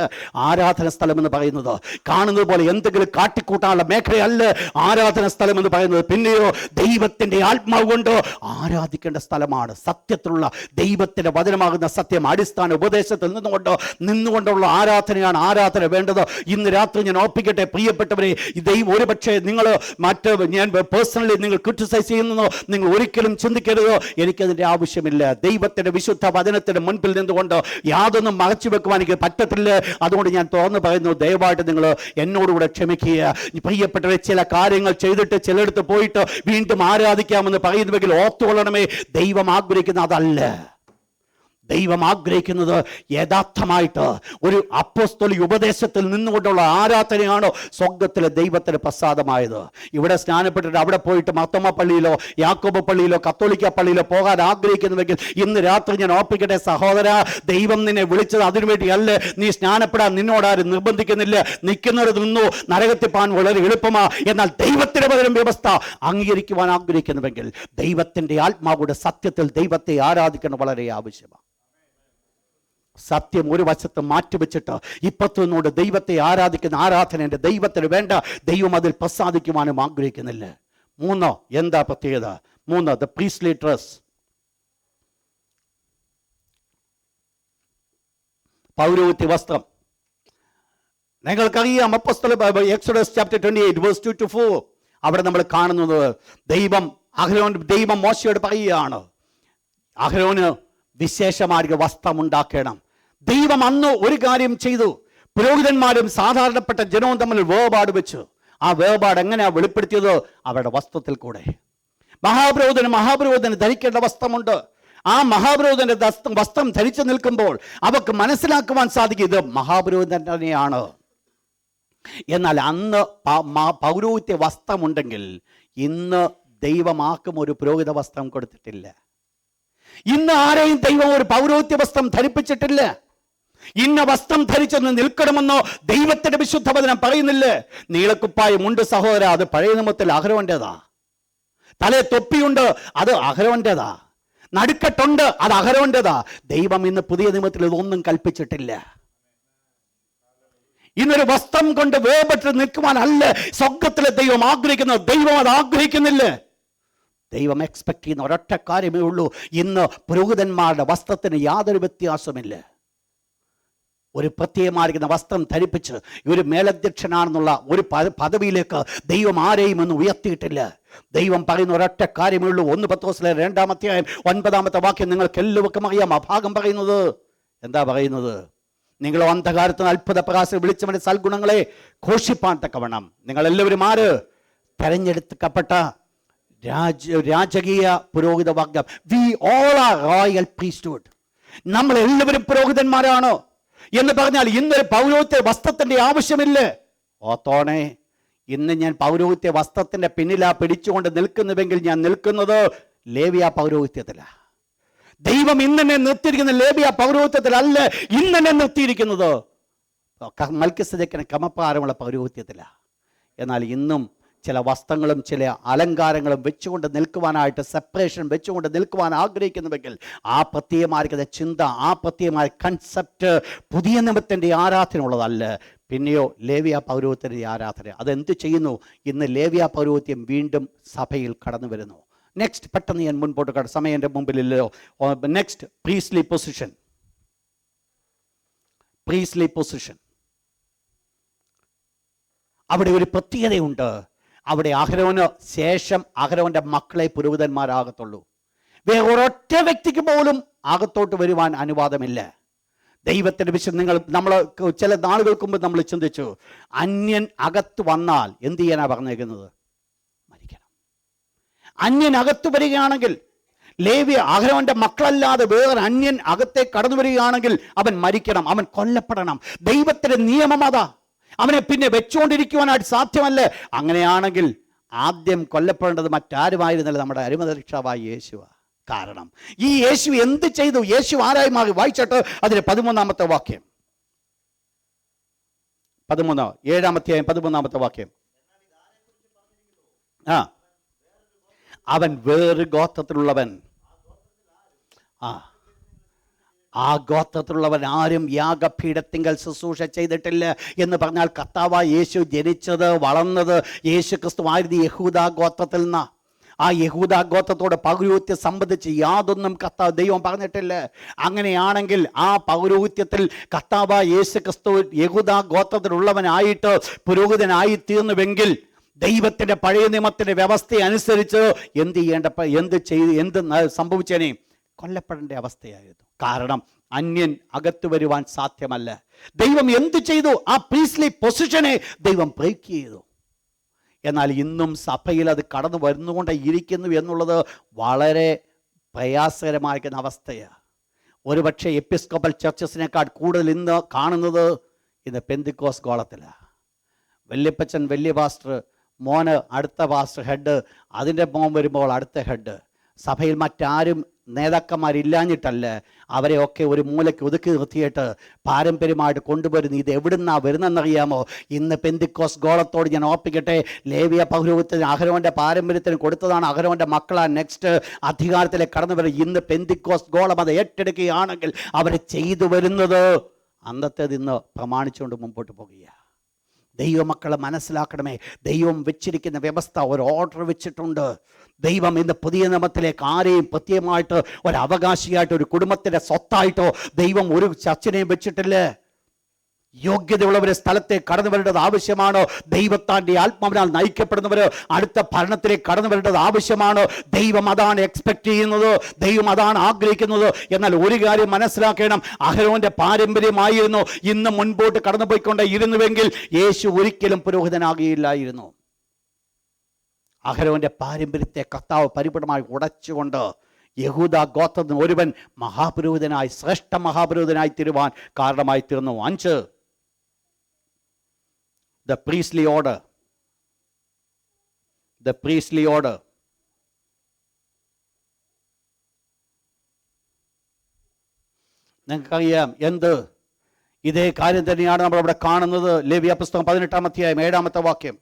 ആരാധന സ്ഥലം എന്ന് പറയുന്നത്. കാണുന്നത് പോലെ എന്തെങ്കിലും കാട്ടിക്കൂട്ടാനുള്ള മേഖലയല്ല ആരാധന സ്ഥലം എന്ന് പറയുന്നത്. പിന്നെയോ ദൈവത്തിന്റെ ആത്മാവ് കൊണ്ട് ആരാധിക്കേണ്ട സ്ഥലമാണ്. സത്യത്തിലുള്ള ദൈവത്തിന്റെ വചനമാകുന്ന സത്യം അടിസ്ഥാന ഉപദേശത്തിൽ നിന്നുകൊണ്ടുള്ള ആരാധനയാണ് ആരാധന വേണ്ടത്. ഇന്ന് രാത്രി ഞാൻ ഓർപ്പിക്കട്ടെ പ്രിയപ്പെട്ടവരെ, ദൈവം ഒരുപക്ഷെ നിങ്ങൾ ഞാൻ പേഴ്സണലി നിങ്ങൾ ക്രിറ്റിസൈസ് ചെയ്യുന്നതോ നിങ്ങൾ ഒരിക്കലും ചിന്തിക്കരുതോ, എനിക്കതിൻ്റെ ആവശ്യമില്ല. ദൈവത്തിന്റെ വിശുദ്ധ വചനത്തിന് മുൻപിൽ നിന്നുകൊണ്ട് യാതൊന്നും മറച്ചു വെക്കുവാൻ എനിക്ക് പറ്റത്തില്ല. അതുകൊണ്ട് ഞാൻ തുറന്നു പറയുന്നു, ദയവായിട്ട് നിങ്ങൾ എന്നോടുകൂടെ ക്ഷമിക്കുക. പ്രിയപ്പെട്ടവരെ, ചില കാര്യങ്ങൾ ചെയ്തിട്ട് ചിലയിടത്ത് പോയിട്ട് വീണ്ടും ആരാധിക്കാമെന്ന് പറയുന്നുവെങ്കിൽ ഓർത്തുകൊള്ളണമേ, ദൈവം ആഗ്രഹിക്കുന്ന അതല്ല. ദൈവം ആഗ്രഹിക്കുന്നത് യഥാർത്ഥമായിട്ട് ഒരു അപ്പോസ്തലിക ഉപദേശത്തിൽ നിന്നുകൊണ്ടുള്ള ആരാധനയാണ് സ്വർഗ്ഗത്തിലെ ദൈവത്തിന് പ്രസാദമായത്. ഇവിടെ സ്നാനപ്പെട്ടിട്ട് അവിടെ പോയിട്ട് മർത്തോമ പള്ളിയിലോ യാക്കോബ പള്ളിയിലോ കത്തോലിക്ക പള്ളിയിലോ പോകാൻ ആഗ്രഹിക്കുന്നുവെങ്കിൽ ഇന്ന് രാത്രി ഞാൻ ഓർപ്പിക്കട്ടെ സഹോദര, ദൈവം നിന്നെ വിളിച്ചത് അതിനുവേണ്ടിയല്ല. നീ സ്നാനപ്പെടാൻ നിന്നോടാരും നിർബന്ധിക്കുന്നില്ല. നിൽക്കുന്നത് നിന്നു, നരകത്തിൽ പോകാൻ വളരെ എളുപ്പമാ. എന്നാൽ ദൈവത്തിന്റെ പകരം വ്യവസ്ഥ അംഗീകരിക്കുവാൻ ആഗ്രഹിക്കുന്നുവെങ്കിൽ ദൈവത്തിന്റെ ആത്മാവുടെ സത്യത്തിൽ ദൈവത്തെ ആരാധിക്കണം വളരെ ആവശ്യമാണ്. സത്യം ഒരു വശത്ത് മാറ്റിവെച്ചിട്ട് ഇപ്പത്തു നിന്നോട് ദൈവത്തെ ആരാധിക്കുന്ന ആരാധന എൻ്റെ ദൈവത്തിന് വേണ്ട, ദൈവം അതിൽ പ്രസാദിക്കുവാനും ആഗ്രഹിക്കുന്നില്ല. 3, എന്താ പ്രത്യേകത? 3, ദ പ്രീസ്ലി ഡ്രസ്, പൗരോഹിത്യ വസ്ത്രം. നിങ്ങൾക്കറിയാം എക്സോഡസ് ചാപ്റ്റർ 28 വേഴ്സ് 2-4, അവിടെ നമ്മൾ കാണുന്നത് ദൈവം മോശയോട് പറയുകയാണ്, അഹരോന് വിശേഷമായ വസ്ത്രം ഉണ്ടാക്കണം. ദൈവം അന്ന് ഒരു കാര്യം ചെയ്തു. പുരോഹിതന്മാരും സാധാരണപ്പെട്ട ജനവും തമ്മിൽ വേർപാട് വെച്ചു. ആ വേർപാട് എങ്ങനെയാ വെളിപ്പെടുത്തിയത്? അവരുടെ വസ്ത്രത്തിൽ കൂടെ. മഹാപുരോഹിതന് ധരിക്കേണ്ട വസ്ത്രമുണ്ട്. ആ മഹാപുരോഹിതന്റെ വസ്ത്രം ധരിച്ചു നിൽക്കുമ്പോൾ അവർക്ക് മനസ്സിലാക്കുവാൻ സാധിക്കും ഇത് മഹാപുരോഹിതൻ തന്നെയാണ്. എന്നാൽ അന്ന് പൗരോഹിത്യ വസ്ത്രമുണ്ടെങ്കിൽ ഇന്ന് ദൈവമാക്കും ഒരു പുരോഹിത വസ്ത്രം കൊടുത്തിട്ടില്ല. ഇന്ന് ആരെയും ദൈവം ഒരു പൗരോഹിത്യ വസ്ത്രം ധരിപ്പിച്ചിട്ടില്ല. ഇന്ന വസ്ത്രം ധരിച്ചെന്ന് നിൽക്കണമെന്നോ ദൈവത്തിന്റെ വിശുദ്ധ വചനം പറയുന്നില്ല. നീളക്കുപ്പായമുണ്ട് സഹോദര, അത് പഴയ നിയമത്തിൽ അഹരോന്റേതാ. തലേ തൊപ്പിയുണ്ട്, അത് അഹരോന്റേതാ. നടുക്കെട്ടുണ്ട്, അത് അഹരോന്റേതാ. ദൈവം ഇന്ന് പുതിയ നിയമത്തിൽ ഇതൊന്നും കൽപ്പിച്ചിട്ടില്ല. ഇന്നൊരു വസ്ത്രം കൊണ്ട് വേർപെട്ട് നിൽക്കുവാനല്ല സ്വർഗത്തിലെ ദൈവം ആഗ്രഹിക്കുന്നത്. ദൈവം അത് ആഗ്രഹിക്കുന്നില്ല. ദൈവം എക്സ്പെക്ട് ചെയ്യുന്ന ഒരൊറ്റ കാര്യമേ ഉള്ളൂ. ഇന്ന് പുരോഹിതന്മാരുടെ വസ്ത്രത്തിന് യാതൊരു വ്യത്യാസമില്ല. ഒരു പ്രത്യേകമായിരിക്കുന്ന വസ്ത്രം ധരിപ്പിച്ച് ഒരു മേലധ്യക്ഷനാണെന്നുള്ള ഒരു പദവിയിലേക്ക് ദൈവം ആരെയും ഒന്നും ഉയർത്തിയിട്ടില്ല. ദൈവം പറയുന്ന ഒരൊറ്റ കാര്യമേ ഉള്ളൂ. 1 പത്രോസിലെ 2-ാം അധ്യായം 9-ാമത്തെ വാക്യം നിങ്ങൾക്ക് എല്ലാവർക്കും അറിയാം. ആ ഭാഗം പറയുന്നത് എന്താ പറയുന്നത്? നിങ്ങളോ അന്ധകാരത്തിന് അത്ഭുത പ്രകാശം വിളിച്ചവന്റെ സൽഗുണങ്ങളെ ഘോഷിപ്പാൻ തക്കവണ്ണം നിങ്ങളെല്ലാവരും ആര്? തെരഞ്ഞെടുക്കപ്പെട്ട രാജകീയ പുരോഹിത വർഗം. We all are royal priesthood. നമ്മൾ എല്ലാവരും പുരോഹിതന്മാരാണ് എന്ന് പറഞ്ഞാൽ ഇന്നൊരു പൗരോഹിത്യ വസ്ത്രത്തിന്റെ ആവശ്യമില്ല. ഓത്തോണേ, ഇന്ന് ഞാൻ പൗരോഹിത്യ വസ്ത്രത്തിന്റെ പിന്നിലാ പിടിച്ചുകൊണ്ട് നിൽക്കുന്നുവെങ്കിൽ ഞാൻ നിൽക്കുന്നത് ലേവ്യ പൗരോഹിത്യത്തിലാ. ദൈവം ഇന്നെ നിർത്തിയിരിക്കുന്ന ലേവ്യ പൗരോഹിത്യത്തിലല്ല, ഇന്നെ നിർത്തിയിരിക്കുന്നത് മൽക്കിസേദെക്കിന് ക്രമപ്രകാരമുള്ള പൗരോഹിത്യത്തിലാ. എന്നാൽ ഇന്നും ചില വസ്ത്രങ്ങളും ചില അലങ്കാരങ്ങളും വെച്ചുകൊണ്ട് നിൽക്കുവാനായിട്ട്, സെപ്പറേഷൻ വെച്ചുകൊണ്ട് നിൽക്കുവാൻ ആഗ്രഹിക്കുന്നുവെങ്കിൽ ആ പ്രത്യേകമായിരിക്കുന്ന ചിന്ത, ആ പ്രത്യേകമായ കൺസെപ്റ്റ് പുതിയ നിയമത്തിൻ്റെ ആരാധനയുള്ളതല്ല. പിന്നെയോ ലേവ്യ പൗരോഹിത്യത്തിൻ്റെ ആരാധന. അതെന്ത് ചെയ്യുന്നു? ഇന്ന് ലേവ്യ പൗരോഹിത്യം വീണ്ടും സഭയിൽ കടന്നു വരുന്നു. നെക്സ്റ്റ്, പെട്ടെന്ന് ഞാൻ മുൻപോട്ട് സമയം എൻ്റെ മുമ്പിലില്ലല്ലോ. Next, priestly position. Priestly position, അവിടെ ഒരു പ്രത്യേകതയുണ്ട്. അവിടെ അഹരോന് ശേഷം അഹരോന്റെ മക്കളെ പുരോഹിതന്മാരാകത്തുള്ളൂ. വേറെ ഒരൊറ്റ വ്യക്തിക്ക് പോലും അകത്തോട്ട് വരുവാൻ അനുവാദമില്ല. ദൈവത്തിൻ്റെ വിശുദ്ധ നമ്മൾ ചില നാളുകൾക്ക് മുമ്പ് നമ്മൾ ചിന്തിച്ചു, അന്യൻ അകത്ത് വന്നാൽ എന്ത് ചെയ്യാനാണ് പറഞ്ഞേക്കുന്നത്? മരിക്കണം. അന്യൻ അകത്ത് വരികയാണെങ്കിൽ, ലേവ്യ അഹരോന്റെ മക്കളല്ലാതെ വേറെ അന്യൻ അകത്തെ കടന്നു വരികയാണെങ്കിൽ അവൻ മരിക്കണം, അവൻ കൊല്ലപ്പെടണം. ദൈവത്തിന്റെ നിയമം അതാ. അവനെ പിന്നെ വെച്ചുകൊണ്ടിരിക്കുവാനായിട്ട് സാധ്യമല്ല. അങ്ങനെയാണെങ്കിൽ ആദ്യം കൊല്ലപ്പെടേണ്ടത് മറ്റാരുമായിരുന്നില്ല, നമ്മുടെ അരുമരക്ഷാവായ യേശുവാ. കാരണം ഈ യേശു എന്ത് ചെയ്തു? യേശു ആരായി മാറി? വായിച്ചിട്ട് അതിന് 13-ാമത്തെ വാക്യം, 7-ാം അധ്യായം 13-ാമത്തെ വാക്യം. അവൻ വേറെ ഗോത്രത്തിലുള്ളവൻ. ആ ഗോത്രത്തിലുള്ളവൻ ആരും യാഗപീഠത്തിങ്കൽ ശുശ്രൂഷ ചെയ്തിട്ടില്ല എന്ന് പറഞ്ഞാൽ കർത്താവായ യേശു ജനിച്ചത് വളർന്നത് യേശു ക്രിസ്തു ആയിരുന്നു യഹൂദാ ഗോത്രത്തിൽ നിന്നാ. ആ യഹൂദാ ഗോത്രത്തോട് പൗരോഹിത്യം സംബന്ധിച്ച് യാതൊന്നും ദൈവം പറഞ്ഞിട്ടില്ല. അങ്ങനെയാണെങ്കിൽ ആ പൗരോഹിത്യത്തിൽ കർത്താവായ യേശു ക്രിസ്തു യഹൂദാ ഗോത്രത്തിലുള്ളവനായിട്ട് പുരോഹിതനായി തീർന്നുവെങ്കിൽ ദൈവത്തിന്റെ പഴയ നിയമത്തിന്റെ വ്യവസ്ഥ അനുസരിച്ച് എന്ത് സംഭവിച്ചേനെ? കൊല്ലപ്പെടേണ്ട അവസ്ഥയായിരുന്നു. കാരണം അന്യൻ അകത്തു വരുവാൻ സാധ്യമല്ല. ദൈവം എന്ത് ചെയ്തു? ആ പ്രീസ്ലി പൊസിഷനെ ദൈവം ബ്രേക്ക് ചെയ്തു. എന്നാൽ ഇന്നും സഭയിൽ അത് കടന്നു വരുന്നുകൊണ്ട് ഇരിക്കുന്നു എന്നുള്ളത് വളരെ പ്രയാസകരമായിരിക്കുന്ന അവസ്ഥയാണ്. ഒരുപക്ഷെ എപ്പിസ്കോപ്പൽ ചർച്ചസിനേക്കാൾ കൂടുതൽ ഇന്ന് കാണുന്നത് ഇന്ന് പെന്തിക്കോസ് ഗോളത്തിലാണ്. വല്യപ്പച്ചൻ വലിയ പാസ്റ്റർ, മോന് അടുത്ത പാസ്റ്റർ ഹെഡ്, അതിൻ്റെ മോൻ വരുമ്പോൾ അടുത്ത ഹെഡ്. സഭയിൽ മറ്റാരും നേതാക്കന്മാരില്ലാഞ്ഞിട്ടല്ല, അവരെയൊക്കെ ഒരു മൂലയ്ക്ക് ഒതുക്കി നിർത്തിയിട്ട് പാരമ്പര്യമായിട്ട് കൊണ്ടുവരുന്നു. ഇത് എവിടുന്നാ വരുന്നതെന്നറിയാമോ? ഇന്ന് പെന്തിക്കോസ് ഗോളത്തോട് ഞാൻ ഓർപ്പിക്കട്ടെ, ലേവിയ പൗരോഹിത്യത്തിന് അഹരോന്റെ പാരമ്പര്യത്തിന് കൊടുത്തതാണ്. അഹരോന്റെ മക്കളാ നെക്സ്റ്റ് അധികാരത്തിലേക്ക് കടന്നു വരും. ഇന്ന് പെന്തിക്കോസ് ഗോളം അത് ഏറ്റെടുക്കുകയാണെങ്കിൽ അവർ ചെയ്തു വരുന്നത് അന്നത്തേത് ഇന്ന് പ്രമാണിച്ചുകൊണ്ട് മുമ്പോട്ട് പോകുകയാണ്. ദൈവമക്കളെ മനസ്സിലാക്കണമേ, ദൈവം വെച്ചിരിക്കുന്ന വ്യവസ്ഥ ഒരു ഓർഡർ വെച്ചിട്ടുണ്ട്. ദൈവം ഇന്ന് പുതിയ നിയമത്തിലേക്ക് ആരെയും പ്രത്യേകമായിട്ട് ഒരു അവകാശിയായിട്ട് ഒരു കുടുംബത്തിൻ്റെ സ്വത്തായിട്ടോ ദൈവം ഒരു ചർച്ചിനെയും വെച്ചിട്ടില്ല. യോഗ്യതയുള്ളവരെ സ്ഥലത്തെ കടന്നു വരേണ്ടത് ആവശ്യമാണ്. ദൈവത്താൻ്റെ ആത്മാവിനാൽ നയിക്കപ്പെടുന്നവർ അടുത്ത ഭരണത്തിലേക്ക് കടന്നു വരേണ്ടത് ആവശ്യമാണ്. ദൈവം അതാണ് എക്സ്പെക്ട് ചെയ്യുന്നത്, ദൈവം അതാണ് ആഗ്രഹിക്കുന്നത്. എന്നാൽ ഒരു കാര്യം മനസ്സിലാക്കണം, അഹരോന്റെ പാരമ്പര്യമായിരുന്നു ഇന്ന് മുൻപോട്ട് കടന്നുപോയിക്കൊണ്ട് ഇരുന്നുവെങ്കിൽ യേശു ഒരിക്കലും പുരോഹിതനാകുകയില്ലായിരുന്നു. അഹരോന്റെ പാരമ്പര്യത്തെ കർത്താവ് പരിപൂർണമായി ഉടച്ചുകൊണ്ട് യഹൂദ ഗോത്രത്തിന് ഒരുവൻ മഹാപുരോഹിതനായി, ശ്രേഷ്ഠ മഹാപുരോഹിതനായി തീരുവാൻ കാരണമായി തീർന്നു. 5, the priestly order. The priestly order. നിങ്ങൾക്കറിയാം എന്ത്? ഇതേ കാര്യം തന്നെയാണ് നമ്മളവിടെ കാണുന്നത്. ലേവ്യ പുസ്തകം 18-ാം അധ്യായം 7-ാമത്തെ വാക്യം.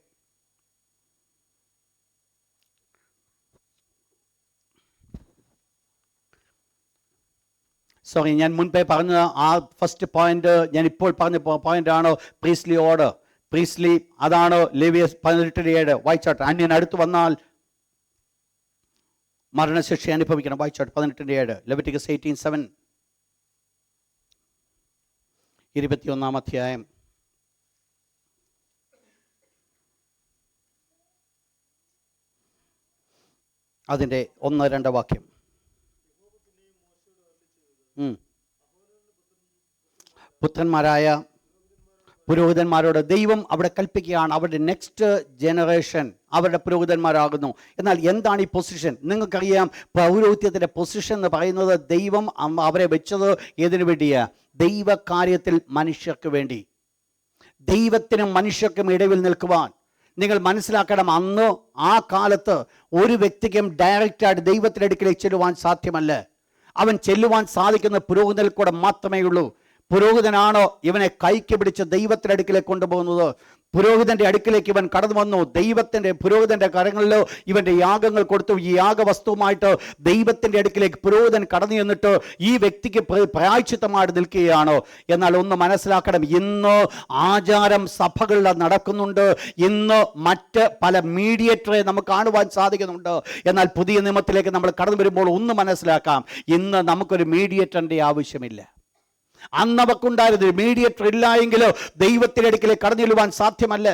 സോറി, ഞാൻ മുൻപേ പറഞ്ഞ ആ ഫസ്റ്റ് പോയിന്റ് ഞാൻ ഇപ്പോൾ പറഞ്ഞ പോയിന്റാണ് പ്രീസ്ലി ഓർഡർ. പ്രീസ്ലി അതാണ് ലേവ്യ 18:7. വായിച്ചോട്ടെ. അന്യൻ അടുത്ത് വന്നാൽ മരണശിക്ഷ അനുഭവിക്കണം. വായിച്ചോട്ടെ 18:7. ലെവിറ്റിക്കസ് 18:7, 21-ാം അധ്യായം. അതിൻ്റെ 1-2 വാക്യം. പുത്രന്മാരായ പുരോഹിതന്മാരോട് ദൈവം അവിടെ കൽപ്പിക്കുകയാണ്, അവരുടെ നെക്സ്റ്റ് ജനറേഷൻ അവരുടെ പുരോഹിതന്മാരാകുന്നു. എന്നാൽ എന്താണ് ഈ പൊസിഷൻ? നിങ്ങൾക്കറിയാം, പൗരോഹിത്യത്തിൻ്റെ പൊസിഷൻ എന്ന് പറയുന്നത് ദൈവം അവരെ വെച്ചത് ഏതിനു വേണ്ടിയാണ്? ദൈവകാര്യത്തിൽ മനുഷ്യർക്ക് വേണ്ടി, ദൈവത്തിനും മനുഷ്യർക്കും ഇടയിൽ നിൽക്കുവാൻ. നിങ്ങൾ മനസ്സിലാക്കണം, അന്ന് ആ കാലത്ത് ഒരു വ്യക്തിക്കും ഡയറക്റ്റായിട്ട് ദൈവത്തിൻ്റെ അടുക്കിലേക്ക് ചെല്ലുവാൻ സാധ്യമല്ല. അവൻ ചെല്ലുവാൻ സാധിക്കുന്ന പുരോഹിതനിൽ കൂടെ മാത്രമേ ഉള്ളൂ. പുരോഹിതനാണോ ഇവനെ കൈക്ക് പിടിച്ച് ദൈവത്തിൻ്റെ അടുക്കിലേക്ക് കൊണ്ടുപോകുന്നത്? പുരോഹിതന്റെ അടുക്കിലേക്ക് ഇവൻ കടന്നു വന്നു. പുരോഹിതന്റെ കരങ്ങളിലോ ഇവന്റെ യാഗങ്ങൾ കൊടുത്തു. ഈ യാഗവസ്തുവുമായിട്ട് ദൈവത്തിന്റെ അടുക്കിലേക്ക് പുരോഹിതൻ കടന്നു ചെന്നിട്ട് ഈ വ്യക്തിക്ക് പ്രായശ്ചിത്തമായിട്ട് നിൽക്കുകയാണോ? എന്നാൽ ഒന്ന് മനസ്സിലാക്കണം, ഇന്ന് ആചാരം സഭകളിൽ നടക്കുന്നുണ്ട്. ഇന്ന് മറ്റ് പല മീഡിയേറ്ററെ നമുക്ക് കാണുവാൻ സാധിക്കുന്നുണ്ട്. എന്നാൽ പുതിയ നിയമത്തിലേക്ക് നമ്മൾ കടന്നു വരുമ്പോൾ ഒന്ന് മനസ്സിലാക്കാം, ഇന്ന് നമുക്കൊരു മീഡിയേറ്ററിന്റെ ആവശ്യമില്ല. അന്ന് അവർക്കുണ്ടായിരുന്ന മീഡിയേറ്റർ ഇല്ല എങ്കിലോ ദൈവത്തിന്റെ അടുക്കിലേക്ക് കടന്നു ചെല്ലുവാൻ സാധ്യമല്ല.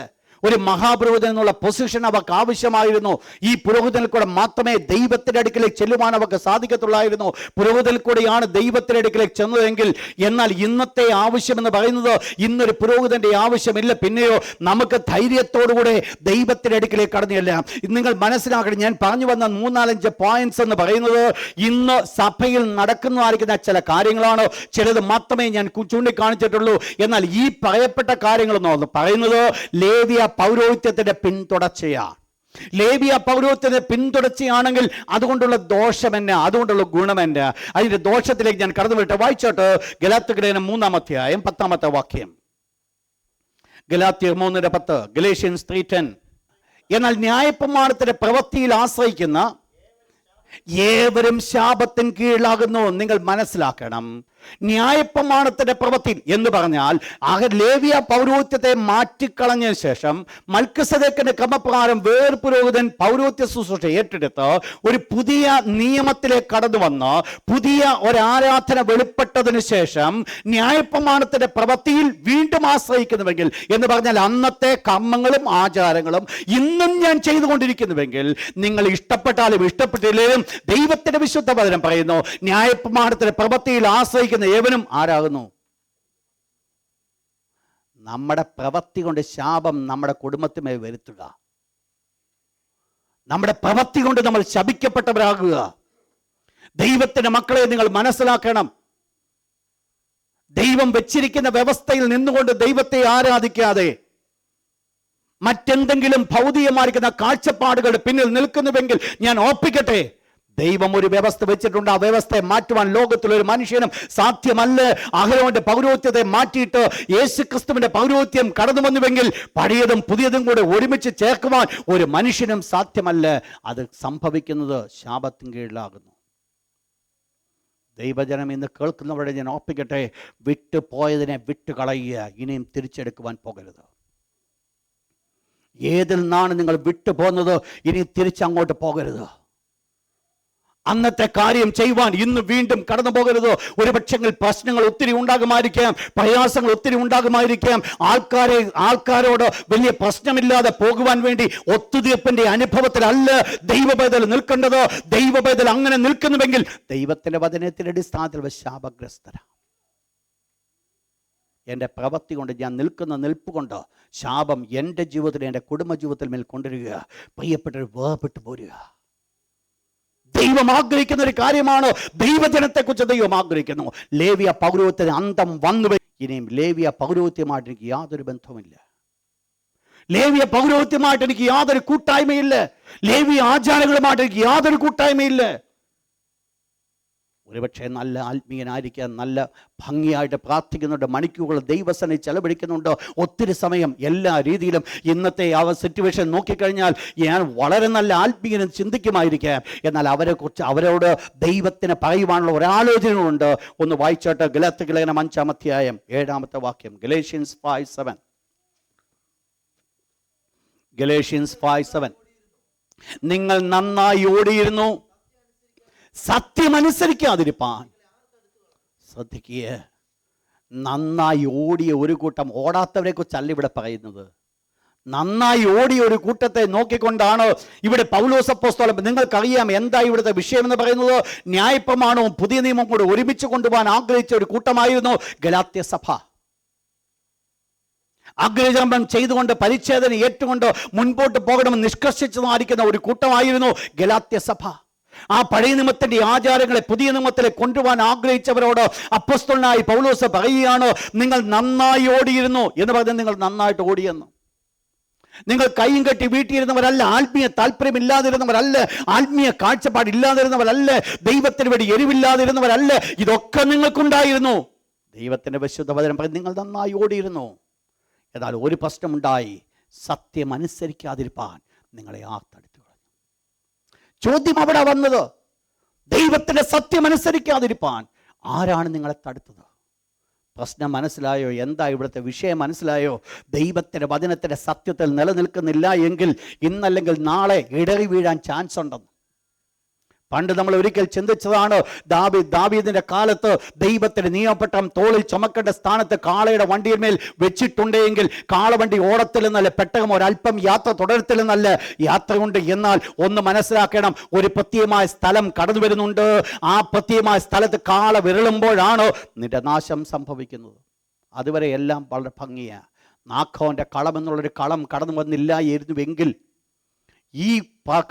ഒരു മഹാപുരോഹിതൻ എന്നുള്ള പൊസിഷൻ അവർക്ക് ആവശ്യമായിരുന്നു. ഈ പുരോഹിതനിൽ കൂടെ മാത്രമേ ദൈവത്തിന്റെ അടുക്കിലേക്ക് ചെല്ലുവാൻ അവർക്ക് സാധിക്കത്തുള്ളായിരുന്നു. പുരോഹിതനിൽ കൂടെയാണ് ദൈവത്തിന്റെ അടുക്കിലേക്ക് ചെന്നതെങ്കിൽ, എന്നാൽ ഇന്നത്തെ ആവശ്യമെന്ന് പറയുന്നത് ഇന്നൊരു പുരോഹിതന്റെ ആവശ്യമില്ല. പിന്നെയോ നമുക്ക് ധൈര്യത്തോടുകൂടെ ദൈവത്തിന്റെ അടുക്കിലേക്ക് കടന്നു ചെല്ലാം. നിങ്ങൾ മനസ്സിലാക്കണം, ഞാൻ പറഞ്ഞു വന്ന 3-4 പോയിന്റ്സ് എന്ന് പറയുന്നത് ഇന്ന് സഭയിൽ നടക്കുന്നതായിരിക്കുന്ന ചില കാര്യങ്ങളാണ്. ചിലത് മാത്രമേ ഞാൻ ചൂണ്ടിക്കാണിച്ചിട്ടുള്ളൂ. എന്നാൽ ഈ പറയപ്പെട്ട കാര്യങ്ങളെന്ന് പറയുന്നത് ലേവ്യ പൗരോഹിത്യത്തിന്റെ പിന്തുടർച്ചയാണ്. ലേവ്യ പൗരോഹിത്യത്തിന്റെ പിന്തുടർച്ചയാണെങ്കിൽ അതുകൊണ്ടുള്ള ദോഷമെന്ന, അതുകൊണ്ടുള്ള ഗുണമെന്ന, അതിന്റെ ദോഷത്തിലേക്ക് ഞാൻ കടന്നു വരട്ടെ. വായിച്ചോട്ട് ഗലാത്യർ 3-ാം അധ്യായം 10-ാമത്തെ വാക്യം. ഗലാത്യർ 3:10, ഗലേഷ്യൻസ് 3:10. എന്നാൽ ന്യായപ്രമാണത്തിന്റെ പ്രവൃത്തിയിൽ ആശ്രയിക്കുന്ന ഏവരും ശാപത്തിന് കീഴിലാകുന്നു. നിങ്ങൾ മനസ്സിലാക്കണം, ന്യായപ്രമാണത്തിന്റെ പ്രവൃത്തി എന്ന് പറഞ്ഞാൽ ലേവ്യ പൗരോഹിത്യത്തെ മാറ്റിക്കളഞ്ഞതിന് ശേഷം മൽക്കിസദേക്കിന്റെ ക്രമപ്രകാരം വേർ പുരോഹിതൻ പൗരോഹിത്യ ശുശ്രൂഷ ഏറ്റെടുത്ത് ഒരു പുതിയ നിയമത്തിലേക്ക് കടന്നു വന്ന് പുതിയ ഒരാരാധന വെളിപ്പെട്ടതിന് ശേഷം ന്യായപ്രമാണത്തിന്റെ പ്രവൃത്തിയിൽ വീണ്ടും ആശ്രയിക്കുന്നുവെങ്കിൽ എന്ന് പറഞ്ഞാൽ അന്നത്തെ കർമ്മങ്ങളും ആചാരങ്ങളും ഇന്നും ഞാൻ ചെയ്തുകൊണ്ടിരിക്കുന്നുവെങ്കിൽ, നിങ്ങൾ ഇഷ്ടപ്പെട്ടാലും ഇഷ്ടപ്പെട്ടില്ലേലും ദൈവത്തിന്റെ വിശുദ്ധ വചനം പറയുന്നു, ന്യായപ്രമാണത്തിന്റെ പ്രവൃത്തിയിൽ ആശ്രയിക്കുന്ന ഏവനും ആരാകുന്നു? നമ്മുടെ പ്രവൃത്തി കൊണ്ട് ശാപം നമ്മുടെ കുടുംബത്തിന്മേൽ വരുത്തുക. നമ്മുടെ പ്രവൃത്തി കൊണ്ട് നമ്മൾ ശപിക്കപ്പെട്ടവരാകുക. ദൈവത്തിന്റെ മക്കളെ നിങ്ങൾ മനസ്സിലാക്കണം, ദൈവം വെച്ചിരിക്കുന്ന വ്യവസ്ഥയിൽ നിന്നുകൊണ്ട് ദൈവത്തെ ആരാധിക്കാതെ മറ്റെന്തെങ്കിലും ഭൗതികമായിരിക്കുന്ന കാഴ്ചപ്പാടുകളുടെ പിന്നിൽ നിൽക്കുന്നുവെങ്കിൽ ഞാൻ ഓർപ്പിക്കട്ടെ, ദൈവം ഒരു വ്യവസ്ഥ വെച്ചിട്ടുണ്ട്. ആ വ്യവസ്ഥയെ മാറ്റുവാൻ ലോകത്തിലൊരു മനുഷ്യനും സാധ്യമല്ല. അഹരോന്റെ പൗരോഹിത്യത്തെ മാറ്റിയിട്ട് യേശുക്രിസ്തുവിന്റെ പൗരോഹിത്യം കടന്നു വന്നുവെങ്കിൽ പഴയതും പുതിയതും കൂടെ ഒരുമിച്ച് ചേർക്കുവാൻ ഒരു മനുഷ്യനും സാധ്യമല്ല. അത് സംഭവിക്കുന്നത് ശാപത്തിൻ കീഴിലാകുന്നു. ദൈവജനം ഇന്ന് കേൾക്കുന്നവരെ ഞാൻ ഓർപ്പിക്കട്ടെ, വിട്ടുപോയതിനെ വിട്ടുകളയുക, ഇനിയും തിരിച്ചെടുക്കുവാൻ പോകരുത്. ഏതിൽ നിന്നാണ് നിങ്ങൾ വിട്ടുപോകുന്നത്, ഇനി തിരിച്ചങ്ങോട്ട് പോകരുത്. അന്നത്തെ കാര്യം ചെയ്യുവാൻ ഇന്ന് വീണ്ടും കടന്നു പോകരുത്. ഒരുപക്ഷെങ്കിൽ പ്രശ്നങ്ങൾ ഒത്തിരി ഉണ്ടാകുമായിരിക്കാം, പ്രയാസങ്ങൾ ഒത്തിരി ഉണ്ടാകുമായിരിക്കാം. ആൾക്കാരോട് വലിയ പ്രശ്നമില്ലാതെ പോകുവാൻ വേണ്ടി ഒത്തുതീർപ്പിന്റെ അനുഭവത്തിലല്ല ദൈവപൈതൽ നിൽക്കേണ്ടത്. ദൈവപൈതൽ അങ്ങനെ നിൽക്കുന്നുവെങ്കിൽ ദൈവത്തിന്റെ വചനത്തിന്റെ അടിസ്ഥാനത്തിൽ ശാപഗ്രസ്തരാ. എൻ്റെ പ്രവൃത്തി കൊണ്ട്, ഞാൻ നിൽക്കുന്ന നിൽപ്പ് കൊണ്ട് ശാപം എൻ്റെ ജീവിതത്തിൽ, എൻ്റെ കുടുംബ ജീവിതത്തിൽ മേൽ കൊണ്ടുവരിക. പ്രിയപ്പെട്ടവർ, വേർപെട്ടു പോരുക. ദൈവം ആഗ്രഹിക്കുന്ന ഒരു കാര്യമാണ്. ദൈവജനത്തെക്കുറിച്ച് ദൈവം ആഗ്രഹിക്കുന്നു. ലേവ്യ പൗരോഹിത്യത്തിന് അന്തം വന്നു. ഇനിയും ലേവ്യ പൗരോഹിത്യമായിട്ട് എനിക്ക് യാതൊരു ബന്ധവുമില്ല. ലേവ്യ പൗരോഹിത്യമായിട്ട് എനിക്ക് യാതൊരു കൂട്ടായ്മയില്ല. ലേവ്യ ആചാരങ്ങളുമായിട്ട് എനിക്ക് യാതൊരു കൂട്ടായ്മയില്ല. ഒരുപക്ഷെ നല്ല ആത്മീയനായിരിക്കാൻ, നല്ല ഭംഗിയായിട്ട് പ്രാർത്ഥിക്കുന്നുണ്ട്, മണിക്കൂറുകൾ ദൈവസനെ ചെലവഴിക്കുന്നുണ്ട്, ഒത്തിരി സമയം എല്ലാ രീതിയിലും. ഇന്നത്തെ ആ സിറ്റുവേഷൻ നോക്കിക്കഴിഞ്ഞാൽ ഞാൻ വളരെ നല്ല ആത്മീയനും ചിന്തിക്കുമായിരിക്കാം. എന്നാൽ അവരോട് ദൈവത്തിന് പറയുവാനുള്ള ഒരാലോചനകളുണ്ട്. ഒന്ന് വായിച്ചോട്ടെ, ഗലാത്യർ ലേഖനം 5-ാം അധ്യായം 7-ാമത്തെ വാക്യം. ഗലേഷ്യൻസ് 5:7. ഗലേഷ്യൻസ് 5:7. നിങ്ങൾ നന്നായി ഓടിയിരുന്നു, സത്യമനുസരിക്കാതിരിപ്പാൻ. ശ്രദ്ധിക്കുക, നന്നായി ഓടിയ ഒരു കൂട്ടം, ഓടാത്തവരെ കുറിച്ചല്ല ഇവിടെ പറയുന്നത്. നന്നായി ഓടിയ ഒരു കൂട്ടത്തെ നോക്കിക്കൊണ്ടാണ് ഇവിടെ പൗലോസ് അപ്പോസ്തലൻ. നിങ്ങൾക്കറിയാം എന്താ ഇവിടുത്തെ വിഷയം എന്ന് പറയുന്നത്. ന്യായപ്രമാണവും പുതിയ നിയമവും കൂടെ ഒരുമിച്ച് കൊണ്ടുപോകാൻ ആഗ്രഹിച്ച ഒരു കൂട്ടമായിരുന്നു ഗലാത്യ സഭ. അഗ്രചംബം ചെയ്തുകൊണ്ട് പരിച്ഛേദന ഏറ്റുകൊണ്ട് മുൻപോട്ട് പോകണമെന്ന് നിഷ്കർഷിച്ചതായിരിക്കുന്ന ഒരു കൂട്ടമായിരുന്നു ഗലാത്യ സഭ. ആ പഴയ നിയമത്തിന്റെ ആചാരങ്ങളെ പുതിയ നിയമത്തിലെ കൊണ്ടുപോകാൻ ആഗ്രഹിച്ചവരോട് അപ്പോസ്തലനായി പൗലോസ് പറയുകയാണ്, നിങ്ങൾ നന്നായി ഓടിയിരുന്നു എന്ന് പറഞ്ഞാൽ നിങ്ങൾ നന്നായിട്ട് ഓടിയെന്ന്. നിങ്ങൾ കൈയും കെട്ടി വീട്ടിയിരുന്നവരല്ല, ആത്മീയ താല്പര്യമില്ലാതിരുന്നവരല്ല, ആത്മീയ കാഴ്ചപ്പാടില്ലാതിരുന്നവരല്ല, ദൈവത്തിന് വേണ്ടി എരിവില്ലാതിരുന്നവരല്ല. ഇതൊക്കെ നിങ്ങൾക്കുണ്ടായിരുന്നു. ദൈവത്തിന്റെ വിശുദ്ധ വചനം പറയും, നിങ്ങൾ നന്നായി ഓടിയിരുന്നു. എന്നാൽ ഒരു പ്രശ്നമുണ്ടായി, സത്യം അനുസരിക്കാതിരിപ്പാൻ നിങ്ങളെ ആർത്തെടുത്തു. ചോദ്യം അവിടെ വന്നത്, ദൈവത്തിന്റെ സത്യം അനുസരിക്കാതിരിപ്പാൻ ആരാണ് നിങ്ങളെ തടുത്തത്? പ്രശ്നം മനസ്സിലായോ? എന്താ ഇവിടുത്തെ വിഷയം മനസ്സിലായോ? ദൈവത്തിന്റെ വചനത്തിന്റെ സത്യത്തിൽ നിലനിൽക്കുന്നില്ല എങ്കിൽ ഇന്നല്ലെങ്കിൽ നാളെ ഇടറി വീഴാൻ ചാൻസ് ഉണ്ടെന്ന്. പണ്ട് നമ്മൾ ഒരിക്കൽ ചിന്തിച്ചതാണ്, ദാവീദിന്റെ കാലത്ത് ദൈവത്തിന്റെ നിയമപ്പെട്ടം തോളിൽ ചുമക്കേണ്ട സ്ഥാനത്ത് കാളയുടെ വണ്ടിയിൽ മേൽ വെച്ചിട്ടുണ്ടെങ്കിൽ കാളവണ്ടി ഓടത്തില്ലെന്നല്ല, പെട്ടകം ഒരല്പം യാത്ര തുടരത്തില്ലെന്നല്ല, യാത്രയുണ്ട്. എന്നാൽ ഒന്ന് മനസ്സിലാക്കണം, ഒരു പ്രത്യേകമായ സ്ഥലം കടന്നു വരുന്നുണ്ട്. ആ പ്രത്യേകമായ സ്ഥലത്ത് കാള വിരളുമ്പോഴാണ് നിന്റെ നാശം സംഭവിക്കുന്നത്. അതുവരെ എല്ലാം വളരെ ഭംഗിയാണ്. നാഖോന്റെ കളം എന്നുള്ളൊരു കളം കടന്നു വന്നില്ലായിരുന്നുവെങ്കിൽ ഈ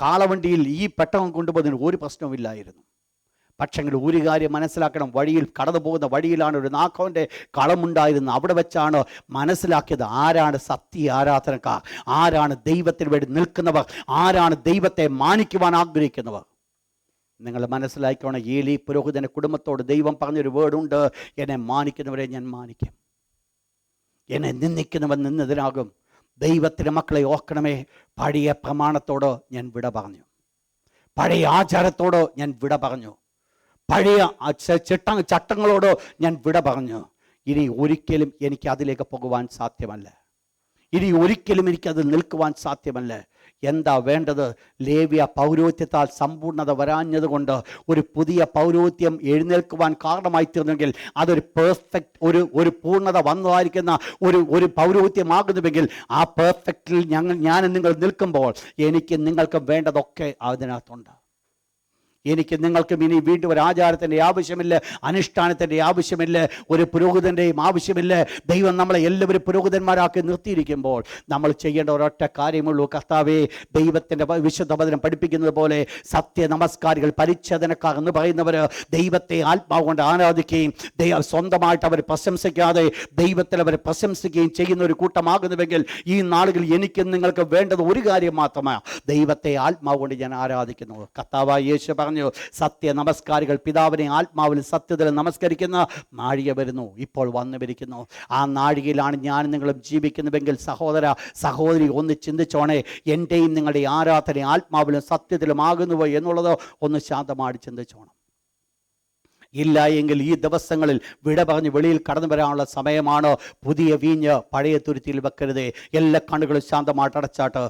കാളവണ്ടിയിൽ ഈ പെട്ടകം കൊണ്ടുപോകുന്നതിന് ഒരു പ്രശ്നവുമില്ലായിരുന്നു. പക്ഷെങ്കിൽ ഒരു കാര്യം മനസ്സിലാക്കണം, വഴിയിൽ കടന്നു പോകുന്ന വഴിയിലാണ് ഒരു നാഖോന്റെ കളമുണ്ടായിരുന്നത്. അവിടെ വെച്ചാണ് മനസ്സിലാക്കിയത് ആരാണ് സത്യ ആരാധനക്കാർ, ആരാണ് ദൈവത്തിന് വേണ്ടി നിൽക്കുന്നവർ, ആരാണ് ദൈവത്തെ മാനിക്കുവാൻ ആഗ്രഹിക്കുന്നവർ. നിങ്ങൾ മനസ്സിലാക്കണം, ഏലി പുരോഹിതന്റെ കുടുംബത്തോട് ദൈവം പറഞ്ഞൊരു വേർഡുണ്ട്, എന്നെ മാനിക്കുന്നവരെ ഞാൻ മാനിക്കും, എന്നെ നിന്ദിക്കുന്നവൻ നിന്നതിനാകും. ദൈവത്തിൻ്റെ മക്കളെ ഓർക്കണമേ, പഴയ പ്രമാണത്തോട് ഞാൻ വിട പറഞ്ഞു, പഴയ ആചാരത്തോട് ഞാൻ വിട പറഞ്ഞു, പഴയ ചട്ടങ്ങളോട് ഞാൻ വിട പറഞ്ഞു. ഇനി ഒരിക്കലും എനിക്ക് അതിലേക്ക് പോകുവാൻ സാധ്യമല്ല. ഇനി ഒരിക്കലും എനിക്കതിൽ നിൽക്കുവാൻ സാധ്യമല്ല. എന്താ വേണ്ടത്? ലേവ്യ പൗരോഹിത്യത്താൽ സമ്പൂർണ്ണത വരാഞ്ഞതുകൊണ്ട് ഒരു പുതിയ പൗരോഹിത്യം എഴുന്നേൽക്കുവാൻ കാരണമായി തീർന്നെങ്കിൽ അതൊരു പെർഫെക്റ്റ് ഒരു പൂർണ്ണത വന്നതായിരിക്കുന്ന ഒരു പൗരോഹിത്യമാകുന്നുവെങ്കിൽ ആ പെർഫെക്റ്റിൽ ഞാൻ നിങ്ങൾ നിൽക്കുമ്പോൾ എനിക്ക് നിങ്ങൾക്ക് വേണ്ടതൊക്കെ അതിനകത്തുണ്ട്. എനിക്ക് നിങ്ങൾക്കും ഇനി വീണ്ടും ഒരു ആചാരത്തിൻ്റെ ആവശ്യമില്ല, അനുഷ്ഠാനത്തിൻ്റെ ആവശ്യമില്ല, ഒരു പുരോഹിതൻ്റെയും ആവശ്യമില്ല. ദൈവം നമ്മളെ എല്ലാവരും പുരോഹിതന്മാരാക്കി നിർത്തിയിരിക്കുമ്പോൾ നമ്മൾ ചെയ്യേണ്ട ഒരൊറ്റ കാര്യമുള്ളൂ. കർത്താവേ, ദൈവത്തിൻ്റെ വിശുദ്ധ വചനം പഠിപ്പിക്കുന്നത് പോലെ സത്യ നമസ്കാരികൾ, പരിച്ഛേദനക്കാർ എന്ന് പറയുന്നവർ ദൈവത്തെ ആത്മാവ് കൊണ്ട് ആരാധിക്കുകയും സ്വന്തമായിട്ട് അവർ പ്രശംസിക്കാതെ ദൈവത്തിൽ അവർ പ്രശംസിക്കുകയും ചെയ്യുന്ന ഒരു കൂട്ടമാകുന്നുവെങ്കിൽ ഈ നാളുകളിൽ എനിക്ക് നിങ്ങൾക്ക് വേണ്ടത് ഒരു കാര്യം മാത്രമാണ്, ദൈവത്തെ ആത്മാവ് കൊണ്ട് ഞാൻ ആരാധിക്കുന്നു. കർത്താവായ യേശു പറഞ്ഞു, സത്യ നമസ്കാരികൾ പിതാവിനെ ആത്മാവിൽ സത്യത്തിൽ നമസ്കരിക്കുന്ന നാഴിക വരുന്നു, ഇപ്പോൾ വന്നുവരിക്കുന്നു. ആ നാഴികയിലാണ് ഞാൻ നിങ്ങളും ജീവിക്കുന്നുവെങ്കിൽ സഹോദര സഹോദരി ഒന്ന് ചിന്തിച്ചോണേ, എൻ്റെയും നിങ്ങളുടെ ആരാധന ആത്മാവിലും സത്യത്തിലും ആകുന്നുവോ എന്നുള്ളത് ഒന്ന് ശാന്തമായിട്ട് ചിന്തിച്ചോണം. ഇല്ല എങ്കിൽ ഈ ദിവസങ്ങളിൽ വിട പറഞ്ഞ് വെളിയിൽ കടന്നു വരാനുള്ള സമയമാണ്. പുതിയ വീഞ്ഞ് പഴയ തുരുത്തിയിൽ വെക്കരുതേ. എല്ലാ കണ്ണുകളും ശാന്തമായിട്ട് അടച്ചാട്ട്